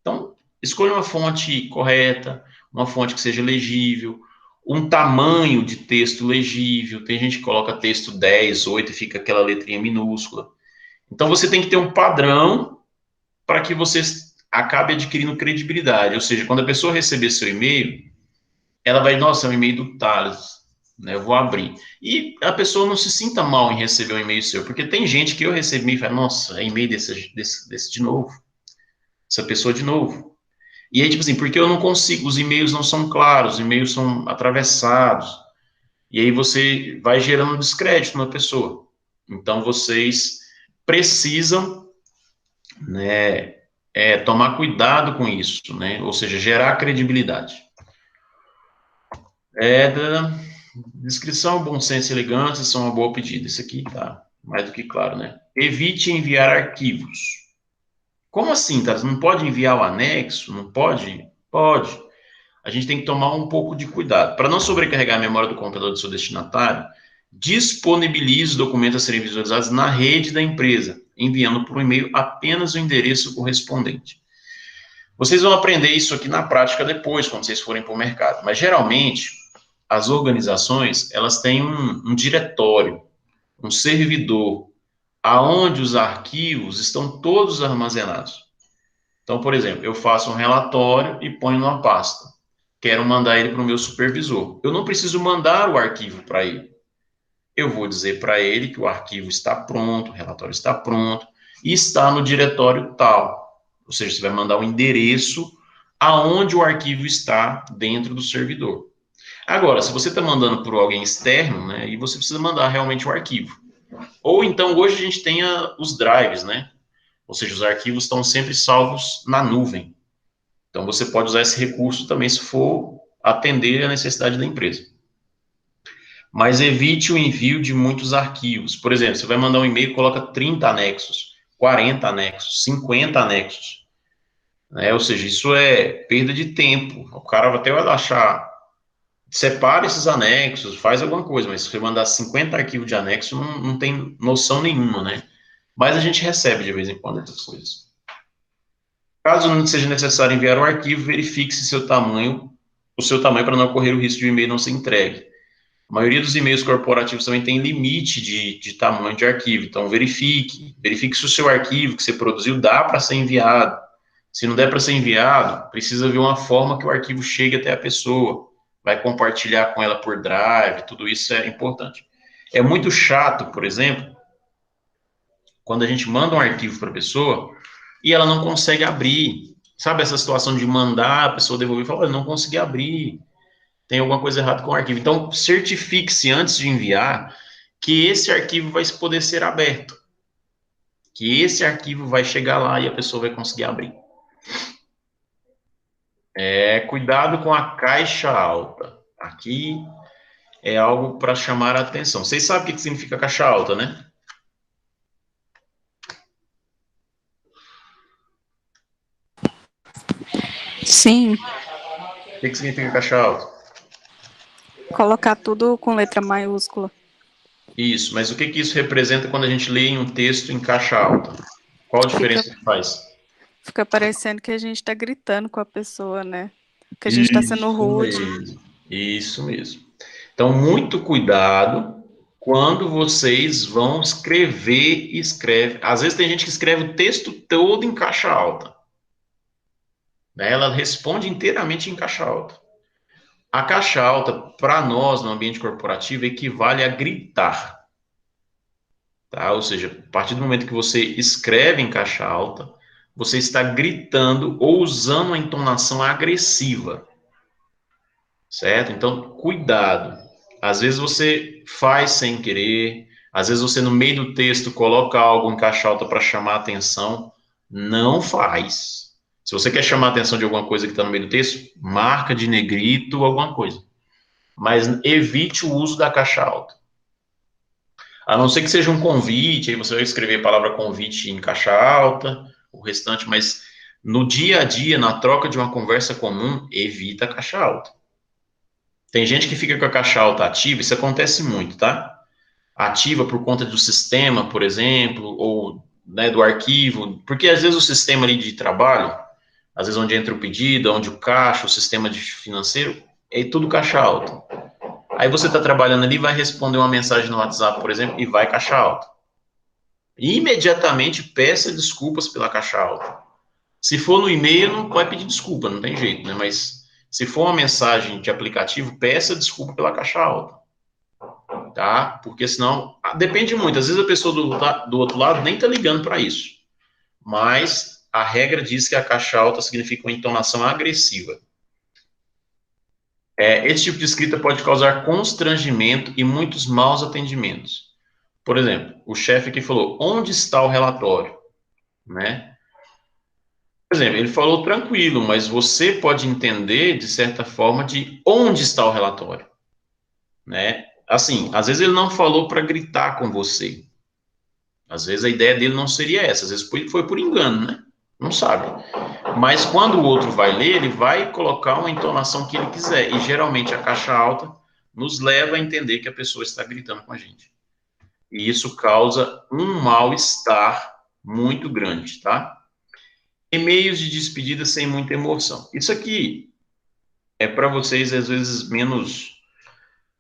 Speaker 1: Então, escolha uma fonte correta, uma fonte que seja legível, um tamanho de texto legível. Tem gente que coloca texto 10, 8 e fica aquela letrinha minúscula. Então, você tem que ter um padrão para que você acabe adquirindo credibilidade. Ou seja, quando a pessoa receber seu e-mail, ela vai, nossa, é um e-mail do Thales, né? Eu vou abrir. E a pessoa não se sinta mal em receber um e-mail seu, porque tem gente que eu recebi e fala, nossa, é e-mail desse de novo. Essa pessoa de novo. E aí, tipo assim, porque eu não consigo, os e-mails não são claros, os e-mails são atravessados. E aí você vai gerando descrédito na pessoa. Então, vocês precisam, né, tomar cuidado com isso, né? Ou seja, gerar credibilidade. Descrição, bom senso e elegância são uma boa pedida. Isso aqui tá mais do que claro, né? Evite enviar arquivos. Como assim, tá? Não pode enviar o anexo? Não pode? Pode. A gente tem que tomar um pouco de cuidado. Para não sobrecarregar a memória do computador do seu destinatário, disponibilize os documentos a serem visualizados na rede da empresa, enviando por e-mail apenas o endereço correspondente. Vocês vão aprender isso aqui na prática depois, quando vocês forem para o mercado. Mas, geralmente, as organizações, elas têm um diretório, um servidor, aonde os arquivos estão todos armazenados. Então, por exemplo, eu faço um relatório e ponho numa pasta. Quero mandar ele para o meu supervisor. Eu não preciso mandar o arquivo para ele. Eu vou dizer para ele que o arquivo está pronto, o relatório está pronto, e está no diretório tal. Ou seja, você vai mandar o endereço aonde o arquivo está dentro do servidor. Agora, se você está mandando por alguém externo, né, e você precisa mandar realmente o arquivo. Ou então, hoje a gente tem os drives, né? Ou seja, os arquivos estão sempre salvos na nuvem. Então, você pode usar esse recurso também se for atender a necessidade da empresa. Mas evite o envio de muitos arquivos. Por exemplo, você vai mandar um e-mail e coloca 30 anexos, 40 anexos, 50 anexos. Né? Ou seja, isso é perda de tempo. O cara até vai achar, separa esses anexos, faz alguma coisa, mas se você mandar 50 arquivos de anexo, não tem noção nenhuma, né? Mas a gente recebe de vez em quando essas coisas. Caso não seja necessário enviar o arquivo, verifique se o seu tamanho para não correr o risco de o e-mail não ser entregue. A maioria dos e-mails corporativos também tem limite de tamanho de arquivo, então verifique se o seu arquivo que você produziu dá para ser enviado. Se não der para ser enviado, precisa ver uma forma que o arquivo chegue até a pessoa, vai compartilhar com ela por drive, tudo isso é importante. É muito chato, por exemplo, quando a gente manda um arquivo para a pessoa e ela não consegue abrir. Sabe essa situação de mandar a pessoa devolver e falar, olha, não consegui abrir, tem alguma coisa errada com o arquivo. Então, certifique-se antes de enviar que esse arquivo vai poder ser aberto, que esse arquivo vai chegar lá e a pessoa vai conseguir abrir. Cuidado com a caixa alta. Aqui é algo para chamar a atenção. Vocês sabem o que significa caixa alta, né?
Speaker 2: Sim,
Speaker 1: O que significa caixa alta?
Speaker 2: colocar tudo com letra maiúscula.
Speaker 1: Isso, mas o que isso representa quando a gente lê em um texto em caixa alta? Qual a diferença que faz?
Speaker 2: Fica parecendo que a gente está gritando com a pessoa, né? Que a gente está sendo rude.
Speaker 1: Isso mesmo. Então, muito cuidado quando vocês vão escrever e escreve. Às vezes tem gente que escreve o texto todo em caixa alta. Né? Ela responde inteiramente em caixa alta. A caixa alta, para nós, no ambiente corporativo, equivale a gritar. Tá? Ou seja, a partir do momento que você escreve em caixa alta, você está gritando ou usando uma entonação agressiva. Certo? Então, cuidado. Às vezes você faz sem querer, às vezes você no meio do texto coloca algo em caixa alta para chamar a atenção. Não faz. Se você quer chamar a atenção de alguma coisa que está no meio do texto, marca de negrito alguma coisa. Mas evite o uso da caixa alta. A não ser que seja um convite, aí você vai escrever a palavra convite em caixa alta, o restante, mas no dia a dia, na troca de uma conversa comum, evita a caixa alta. Tem gente que fica com a caixa alta ativa, isso acontece muito, tá? Ativa por conta do sistema, por exemplo, ou né, do arquivo, porque às vezes o sistema ali de trabalho, às vezes onde entra o pedido, onde o caixa, o sistema financeiro, é tudo caixa alta. Aí você está trabalhando ali, vai responder uma mensagem no WhatsApp, por exemplo, e vai caixa alta. E imediatamente peça desculpas pela caixa alta. Se for no e-mail, não vai pedir desculpa, não tem jeito, né? Mas se for uma mensagem de aplicativo, peça desculpa pela caixa alta. Tá? Porque senão, depende muito. Às vezes a pessoa do outro lado nem tá ligando para isso. Mas a regra diz que a caixa alta significa uma entonação agressiva. Esse tipo de escrita pode causar constrangimento e muitos maus atendimentos. Por exemplo, o chefe aqui falou, onde está o relatório? Né? Por exemplo, ele falou tranquilo, mas você pode entender, de certa forma, de onde está o relatório. Né? Assim, às vezes ele não falou para gritar com você. Às vezes a ideia dele não seria essa, às vezes foi por engano, né? Não sabe. Mas quando o outro vai ler, ele vai colocar uma entonação que ele quiser. E geralmente a caixa alta nos leva a entender que a pessoa está gritando com a gente. E isso causa um mal-estar muito grande, tá? E-mails de despedida sem muita emoção. Isso aqui é para vocês, às vezes, menos...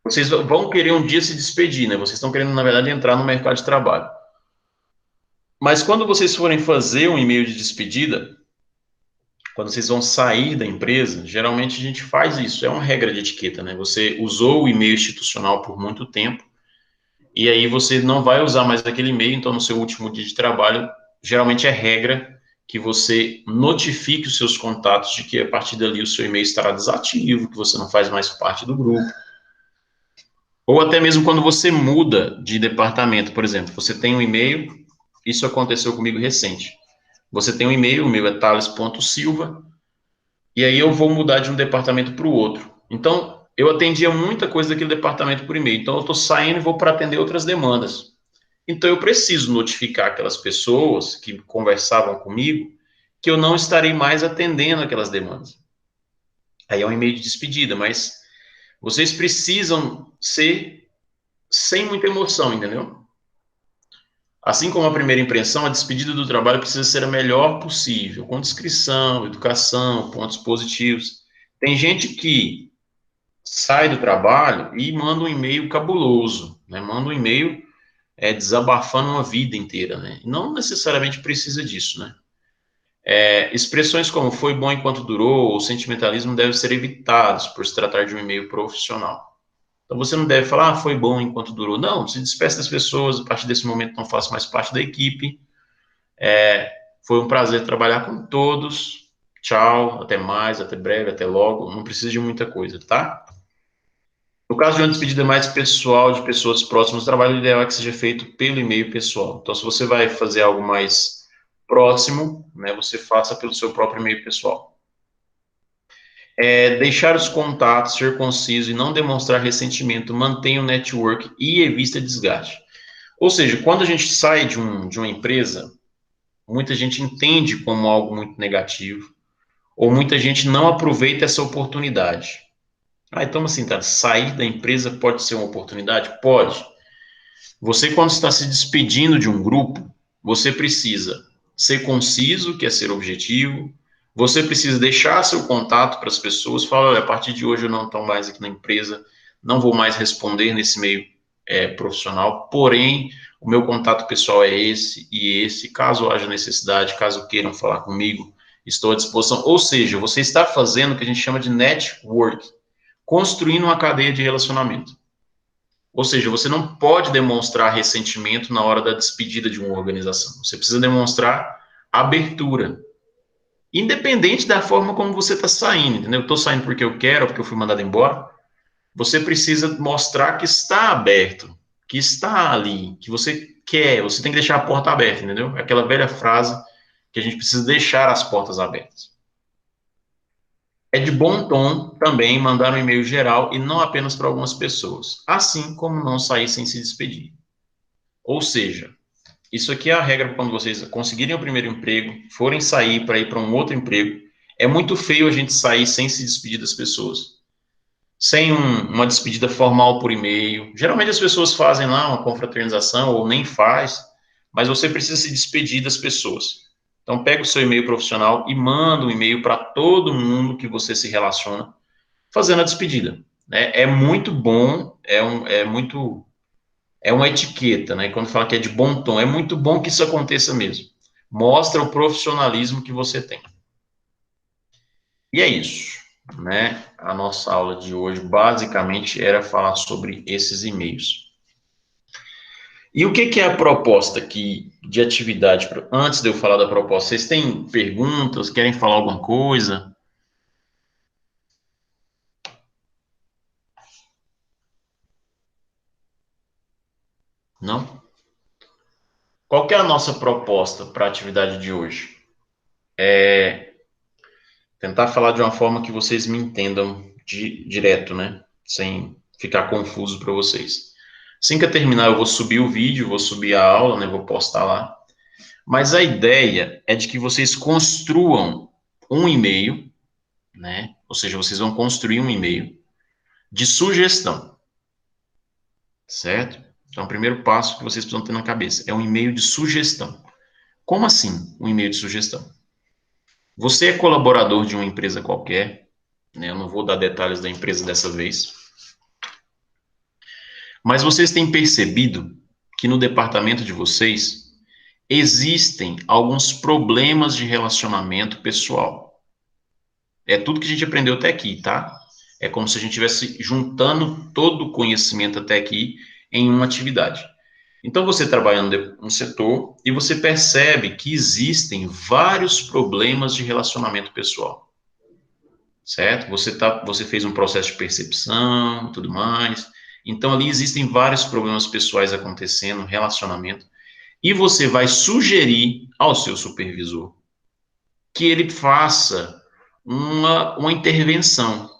Speaker 1: Vocês vão querer um dia se despedir, né? Vocês estão querendo, na verdade, entrar no mercado de trabalho. Mas quando vocês forem fazer um e-mail de despedida, quando vocês vão sair da empresa, geralmente a gente faz isso, é uma regra de etiqueta, né? Você usou o e-mail institucional por muito tempo, e aí você não vai usar mais aquele e-mail, então no seu último dia de trabalho, geralmente é regra que você notifique os seus contatos de que a partir dali o seu e-mail estará desativo, que você não faz mais parte do grupo. Ou até mesmo quando você muda de departamento, por exemplo, você tem um e-mail, isso aconteceu comigo recente. Você tem um e-mail, o meu é thales.silva, e aí eu vou mudar de um departamento para o outro. Então, eu atendia muita coisa daquele departamento por e-mail, então eu estou saindo e vou para atender outras demandas. Então, eu preciso notificar aquelas pessoas que conversavam comigo que eu não estarei mais atendendo aquelas demandas. Aí é um e-mail de despedida, mas vocês precisam ser sem muita emoção, entendeu? Assim como a primeira impressão, a despedida do trabalho precisa ser a melhor possível, com descrição, educação, pontos positivos. Tem gente que sai do trabalho e manda um e-mail cabuloso, né? Manda um e-mail desabafando uma vida inteira, né? Não necessariamente precisa disso, né? Expressões como foi bom enquanto durou ou sentimentalismo devem ser evitados por se tratar de um e-mail profissional. Então, você não deve falar, foi bom enquanto durou. Não, se despeça das pessoas, a partir desse momento não faço mais parte da equipe. Foi um prazer trabalhar com todos. Tchau, até mais, até breve, até logo. Não precisa de muita coisa, tá? No caso de uma despedida mais pessoal de pessoas próximas do trabalho, o ideal é que seja feito pelo e-mail pessoal. Então, se você vai fazer algo mais próximo, né, você faça pelo seu próprio e-mail pessoal. Deixar os contatos, ser conciso e não demonstrar ressentimento, mantenha o network e evita desgaste. Ou seja, quando a gente sai de uma empresa, muita gente entende como algo muito negativo, ou muita gente não aproveita essa oportunidade. Então assim, tá, sair da empresa pode ser uma oportunidade? Pode. Você, quando está se despedindo de um grupo, você precisa ser conciso, que é ser objetivo. Você precisa deixar seu contato para as pessoas, falar, olha, a partir de hoje eu não estou mais aqui na empresa, não vou mais responder nesse meio profissional, porém, o meu contato pessoal é esse e esse, caso haja necessidade, caso queiram falar comigo, estou à disposição. Ou seja, você está fazendo o que a gente chama de network, construindo uma cadeia de relacionamento. Ou seja, você não pode demonstrar ressentimento na hora da despedida de uma organização, você precisa demonstrar abertura. Independente da forma como você está saindo, entendeu? Eu estou saindo porque eu quero, porque eu fui mandado embora. Você precisa mostrar que está aberto, que está ali, que você quer. Você tem que deixar a porta aberta, entendeu? Aquela velha frase que a gente precisa deixar as portas abertas. É de bom tom também mandar um e-mail geral e não apenas para algumas pessoas, assim como não sair sem se despedir. Ou seja, Isso aqui é a regra quando vocês conseguirem o primeiro emprego, forem sair para ir para um outro emprego. É muito feio a gente sair sem se despedir das pessoas. Sem uma despedida formal por e-mail. Geralmente as pessoas fazem lá uma confraternização ou nem faz, mas você precisa se despedir das pessoas. Então pega o seu e-mail profissional e manda um e-mail para todo mundo que você se relaciona, fazendo a despedida. Né? É muito bom, é uma etiqueta, né? Quando fala que é de bom tom, é muito bom que isso aconteça mesmo. Mostra o profissionalismo que você tem. E é isso, né? A nossa aula de hoje basicamente era falar sobre esses e-mails. E o que é a proposta aqui de atividade? Antes de eu falar da proposta, vocês têm perguntas? Querem falar alguma coisa? Não? Qual que é a nossa proposta para a atividade de hoje? É tentar falar de uma forma que vocês me entendam direto, né? Sem ficar confuso para vocês. Assim que eu terminar, eu vou subir o vídeo, vou subir a aula, né? Vou postar lá. Mas a ideia é de que vocês construam um e-mail, né? Ou seja, vocês vão construir um e-mail de sugestão, certo? Então, o primeiro passo que vocês precisam ter na cabeça é um e-mail de sugestão. Como assim um e-mail de sugestão? Você é colaborador de uma empresa qualquer, né? Eu não vou dar detalhes da empresa dessa vez, mas vocês têm percebido que no departamento de vocês existem alguns problemas de relacionamento pessoal. É tudo que a gente aprendeu até aqui, tá? É como se a gente estivesse juntando todo o conhecimento até aqui em uma atividade. Então, você trabalhando no setor e você percebe que existem vários problemas de relacionamento pessoal, certo? Você fez um processo de percepção e tudo mais. Então, ali existem vários problemas pessoais acontecendo, relacionamento, e você vai sugerir ao seu supervisor que ele faça uma intervenção,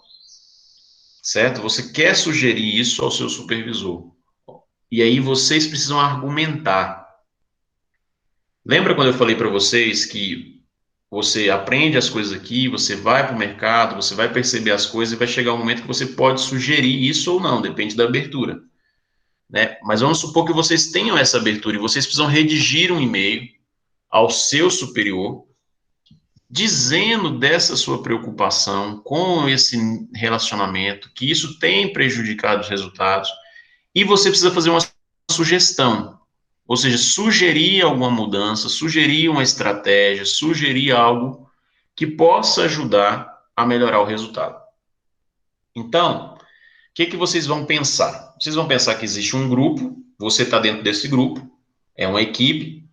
Speaker 1: certo? Você quer sugerir isso ao seu supervisor. E aí vocês precisam argumentar. Lembra quando eu falei para vocês que você aprende as coisas aqui, você vai para o mercado, você vai perceber as coisas e vai chegar um momento que você pode sugerir isso ou não, depende da abertura, né? Mas vamos supor que vocês tenham essa abertura e vocês precisam redigir um e-mail ao seu superior dizendo dessa sua preocupação com esse relacionamento, que isso tem prejudicado os resultados, e você precisa fazer uma sugestão, ou seja, sugerir alguma mudança, sugerir uma estratégia, sugerir algo que possa ajudar a melhorar o resultado. Então, o que vocês vão pensar? Vocês vão pensar que existe um grupo, você está dentro desse grupo, é uma equipe,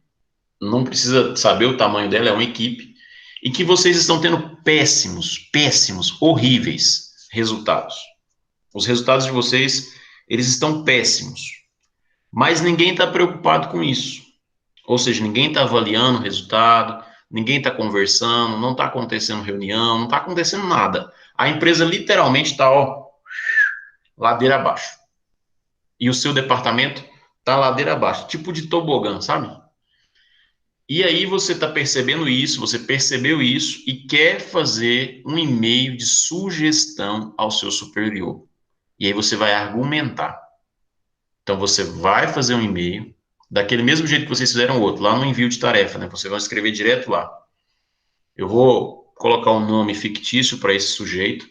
Speaker 1: não precisa saber o tamanho dela, é uma equipe, e que vocês estão tendo péssimos, horríveis resultados. Os resultados de vocês, eles estão péssimos. Mas ninguém está preocupado com isso. Ou seja, ninguém está avaliando o resultado, ninguém está conversando, não está acontecendo reunião, não está acontecendo nada. A empresa literalmente está, ladeira abaixo. E o seu departamento está ladeira abaixo, tipo de tobogã, sabe? E aí você está percebendo isso, você percebeu isso e quer fazer um e-mail de sugestão ao seu superior. E aí você vai argumentar. Então você vai fazer um e-mail, daquele mesmo jeito que vocês fizeram o outro, lá no envio de tarefa, né? Vocês vão escrever direto lá. Eu vou colocar um nome fictício para esse sujeito.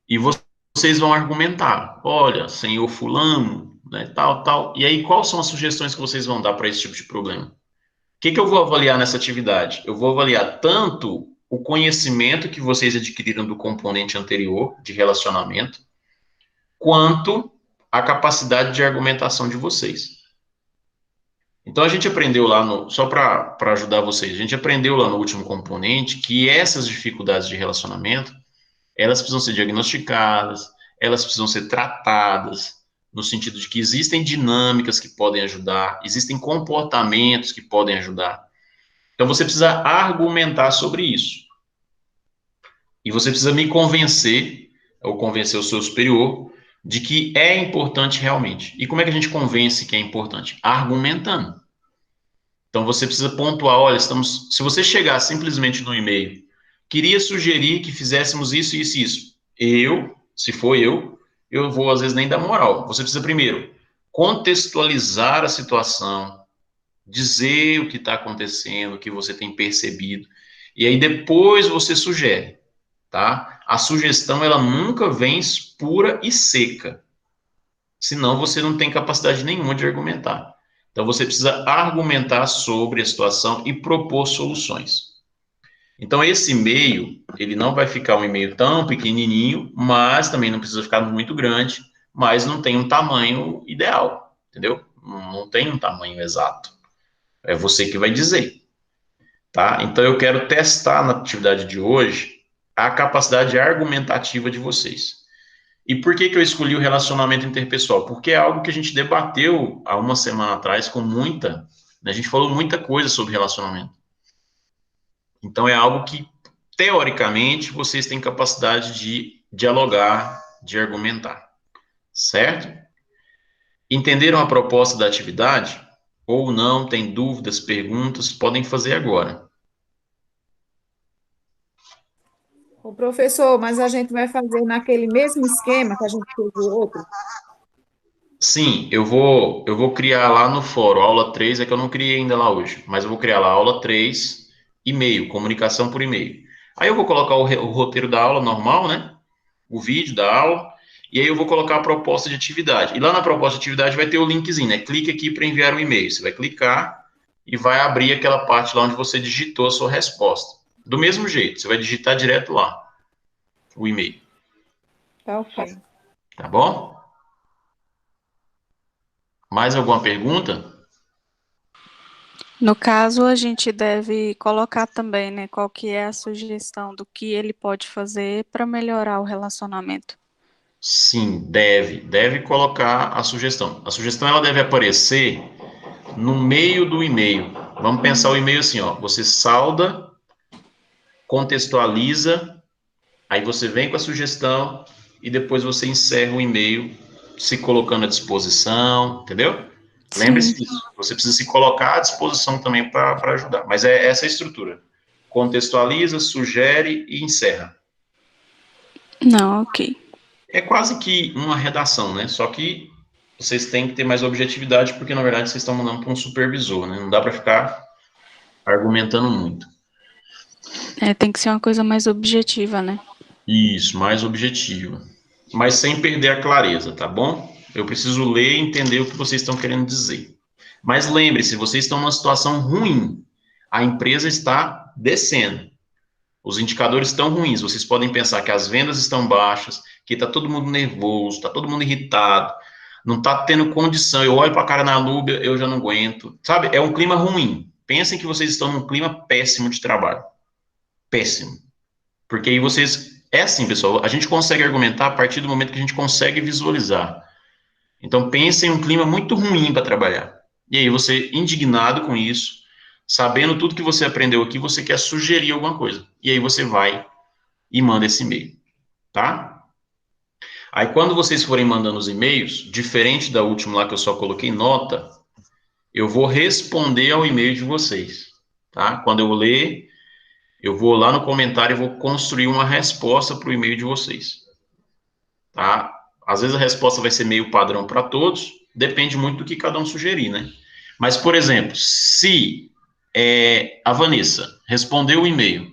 Speaker 1: E vocês vão argumentar. Olha, senhor fulano, né, tal. E aí, quais são as sugestões que vocês vão dar para esse tipo de problema? O que eu vou avaliar nessa atividade? Eu vou avaliar tanto o conhecimento que vocês adquiriram do componente anterior, de relacionamento, quanto a capacidade de argumentação de vocês. Então, a gente aprendeu lá, só para ajudar vocês, a gente aprendeu lá no último componente que essas dificuldades de relacionamento, elas precisam ser diagnosticadas, elas precisam ser tratadas, no sentido de que existem dinâmicas que podem ajudar, existem comportamentos que podem ajudar. Então, você precisa argumentar sobre isso. E você precisa me convencer, ou convencer o seu superior, de que é importante realmente. E como é que a gente convence que é importante? Argumentando. Então você precisa pontuar, olha, se você chegar simplesmente no e-mail, queria sugerir que fizéssemos isso, isso e isso. Se for eu vou às vezes nem dar moral. Você precisa primeiro contextualizar a situação, dizer o que está acontecendo, o que você tem percebido, e aí depois você sugere, tá? A sugestão, ela nunca vem pura e seca, senão você não tem capacidade nenhuma de argumentar. Então, você precisa argumentar sobre a situação e propor soluções. Então, esse e-mail, ele não vai ficar um e-mail tão pequenininho, mas também não precisa ficar muito grande, mas não tem um tamanho ideal, entendeu? Não tem um tamanho exato. É você que vai dizer, tá? Então, eu quero testar na atividade de hoje a capacidade argumentativa de vocês. E por que que eu escolhi o relacionamento interpessoal? Porque é algo que a gente debateu há uma semana atrás com né, a gente falou muita coisa sobre relacionamento. Então, é algo que, teoricamente, vocês têm capacidade de dialogar, de argumentar, certo? Entenderam a proposta da atividade? Ou não, tem dúvidas, perguntas, podem fazer agora.
Speaker 5: Ô, professor, mas a gente vai fazer naquele mesmo esquema que a gente fez o outro?
Speaker 1: Sim, eu vou criar lá no fórum, aula 3 é que eu não criei ainda lá hoje, mas eu vou criar lá aula 3, e-mail, comunicação por e-mail. Aí eu vou colocar o roteiro da aula normal, né? O vídeo da aula, e aí eu vou colocar a proposta de atividade. E lá na proposta de atividade vai ter o linkzinho, né? Clique aqui para enviar um e-mail. Você vai clicar e vai abrir aquela parte lá onde você digitou a sua resposta. Do mesmo jeito, você vai digitar direto lá o e-mail,
Speaker 5: Tá ok.
Speaker 1: tá bom? Mais alguma pergunta?
Speaker 2: No caso, a gente deve colocar também, né, qual que é a sugestão do que ele pode fazer para melhorar o relacionamento.
Speaker 1: Sim, deve colocar a sugestão. A sugestão ela deve aparecer no meio do e-mail. Vamos pensar o e-mail assim, ó. Você salda, contextualiza, aí você vem com a sujestão e depois você encerra o e-mail se colocando à disposição, entendeu? Lembre-se
Speaker 2: Sim.
Speaker 1: disso. Você precisa se colocar à disposição também para ajudar. Mas é essa a estrutura. Contextualiza, sugere e encerra.
Speaker 2: Não, ok.
Speaker 1: É quase que uma redação, né? Só que vocês têm que ter mais objetividade, porque na verdade vocês estão mandando para um supervisor, né? Não dá para ficar argumentando muito.
Speaker 2: Tem que ser uma coisa mais objetiva, né?
Speaker 1: Isso, mais objetiva. Mas sem perder a clareza, tá bom? Eu preciso ler e entender o que vocês estão querendo dizer. Mas lembre-se, vocês estão numa situação ruim. A empresa está descendo. Os indicadores estão ruins. Vocês podem pensar que as vendas estão baixas, que está todo mundo nervoso, está todo mundo irritado, não está tendo condição. Eu olho para a cara na Lúbia, eu já não aguento. Sabe? É um clima ruim. Pensem que vocês estão num clima péssimo de trabalho. Péssimo. Porque aí vocês. É assim, pessoal. A gente consegue argumentar a partir do momento que a gente consegue visualizar. Então, pensem em um clima muito ruim para trabalhar. E aí, você, indignado com isso, sabendo tudo que você aprendeu aqui, você quer sugerir alguma coisa. E aí, você vai e manda esse e-mail. Tá? Aí, quando vocês forem mandando os e-mails, diferente da última lá que eu só coloquei nota, eu vou responder ao e-mail de vocês. Tá? Quando eu ler, eu vou lá no comentário e vou construir uma resposta para o e-mail de vocês. Tá? Às vezes a resposta vai ser meio padrão para todos, depende muito do que cada um sugerir, né? Mas, por exemplo, se a Vanessa respondeu o e-mail,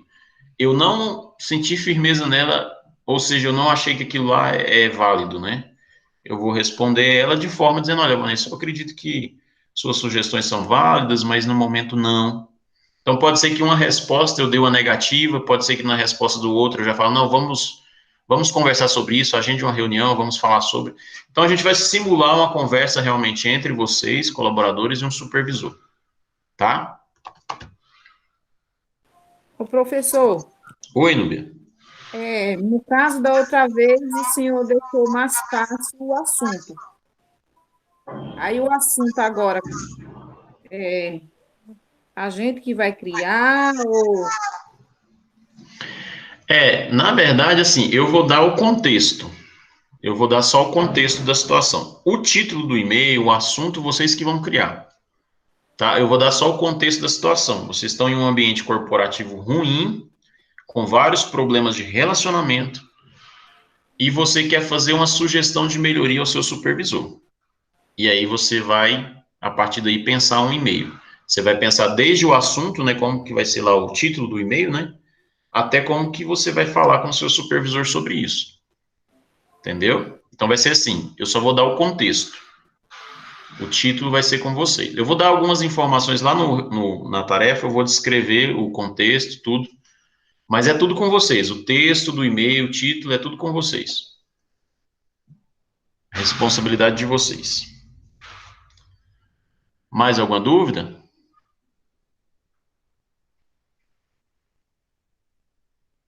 Speaker 1: eu não senti firmeza nela, ou seja, eu não achei que aquilo lá é válido, né? Eu vou responder ela de forma dizendo, olha, Vanessa, eu acredito que suas sugestões são válidas, mas no momento não. Então, pode ser que uma resposta eu dê uma negativa, pode ser que na resposta do outro eu já falo, não, vamos conversar sobre isso, agende uma reunião, vamos falar sobre. Então, a gente vai simular uma conversa realmente entre vocês, colaboradores, e um supervisor, tá?
Speaker 5: Ô, professor,
Speaker 1: Oi, Núbia.
Speaker 5: no caso da outra vez, o senhor deixou mais fácil o assunto. Aí o assunto agora, é a gente que vai criar, ou...
Speaker 1: Na verdade, assim, eu vou dar o contexto. eu vou dar só o contexto da situação. O título do e-mail, o assunto, vocês que vão criar. Tá? Eu vou dar só o contexto da situação. Vocês estão em um ambiente corporativo ruim, com vários problemas de relacionamento, e você quer fazer uma sugestão de melhoria ao seu supervisor. E aí você vai, a partir daí, pensar um e-mail. Você vai pensar desde o assunto, né, como que vai ser lá o título do e-mail, né, até como que você vai falar com o seu supervisor sobre isso. Entendeu? Então vai ser assim, eu só vou dar o contexto. O título vai ser com você. Eu vou dar algumas informações lá na tarefa, eu vou descrever o contexto, tudo, mas é tudo com vocês. O texto do e-mail, o título, é tudo com vocês. Responsabilidade de vocês. Mais alguma dúvida?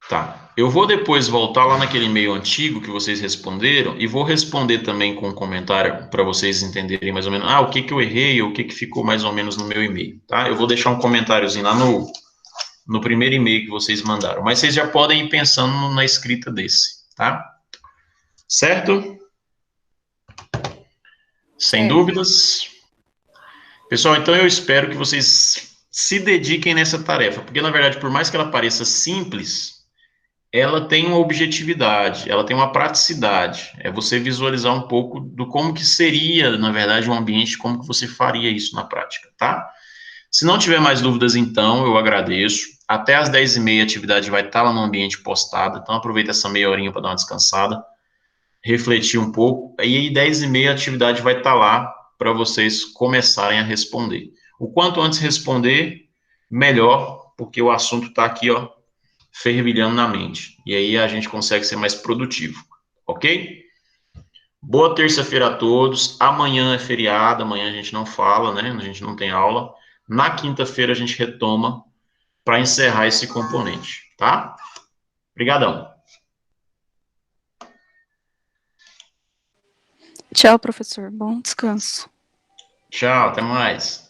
Speaker 1: Tá. Eu vou depois voltar lá naquele e-mail antigo que vocês responderam e vou responder também com um comentário para vocês entenderem mais ou menos, o que que eu errei, ou o que que ficou mais ou menos no meu e-mail, tá? Eu vou deixar um comentáriozinho lá no primeiro e-mail que vocês mandaram, mas vocês já podem ir pensando na escrita desse, tá? Certo? Sem dúvidas? Pessoal, então eu espero que vocês se dediquem nessa tarefa, porque na verdade, por mais que ela pareça simples, ela tem uma objetividade, ela tem uma praticidade. É você visualizar um pouco do como que seria, na verdade, um ambiente, como que você faria isso na prática, tá? Se não tiver mais dúvidas, então, eu agradeço. Até às 10h30 a atividade vai estar lá no ambiente postada, então aproveita essa meia horinha para dar uma descansada, refletir um pouco, e aí 10h30 a atividade vai estar lá para vocês começarem a responder. O quanto antes responder, melhor, porque o assunto está aqui, ó, fervilhando na mente. E aí a gente consegue ser mais produtivo, ok? Boa terça-feira a todos. Amanhã é feriado, amanhã a gente não fala, né? A gente não tem aula. Na quinta-feira a gente retoma para encerrar esse componente, tá? Obrigadão.
Speaker 2: Tchau, professor. Bom descanso.
Speaker 1: Tchau, até mais.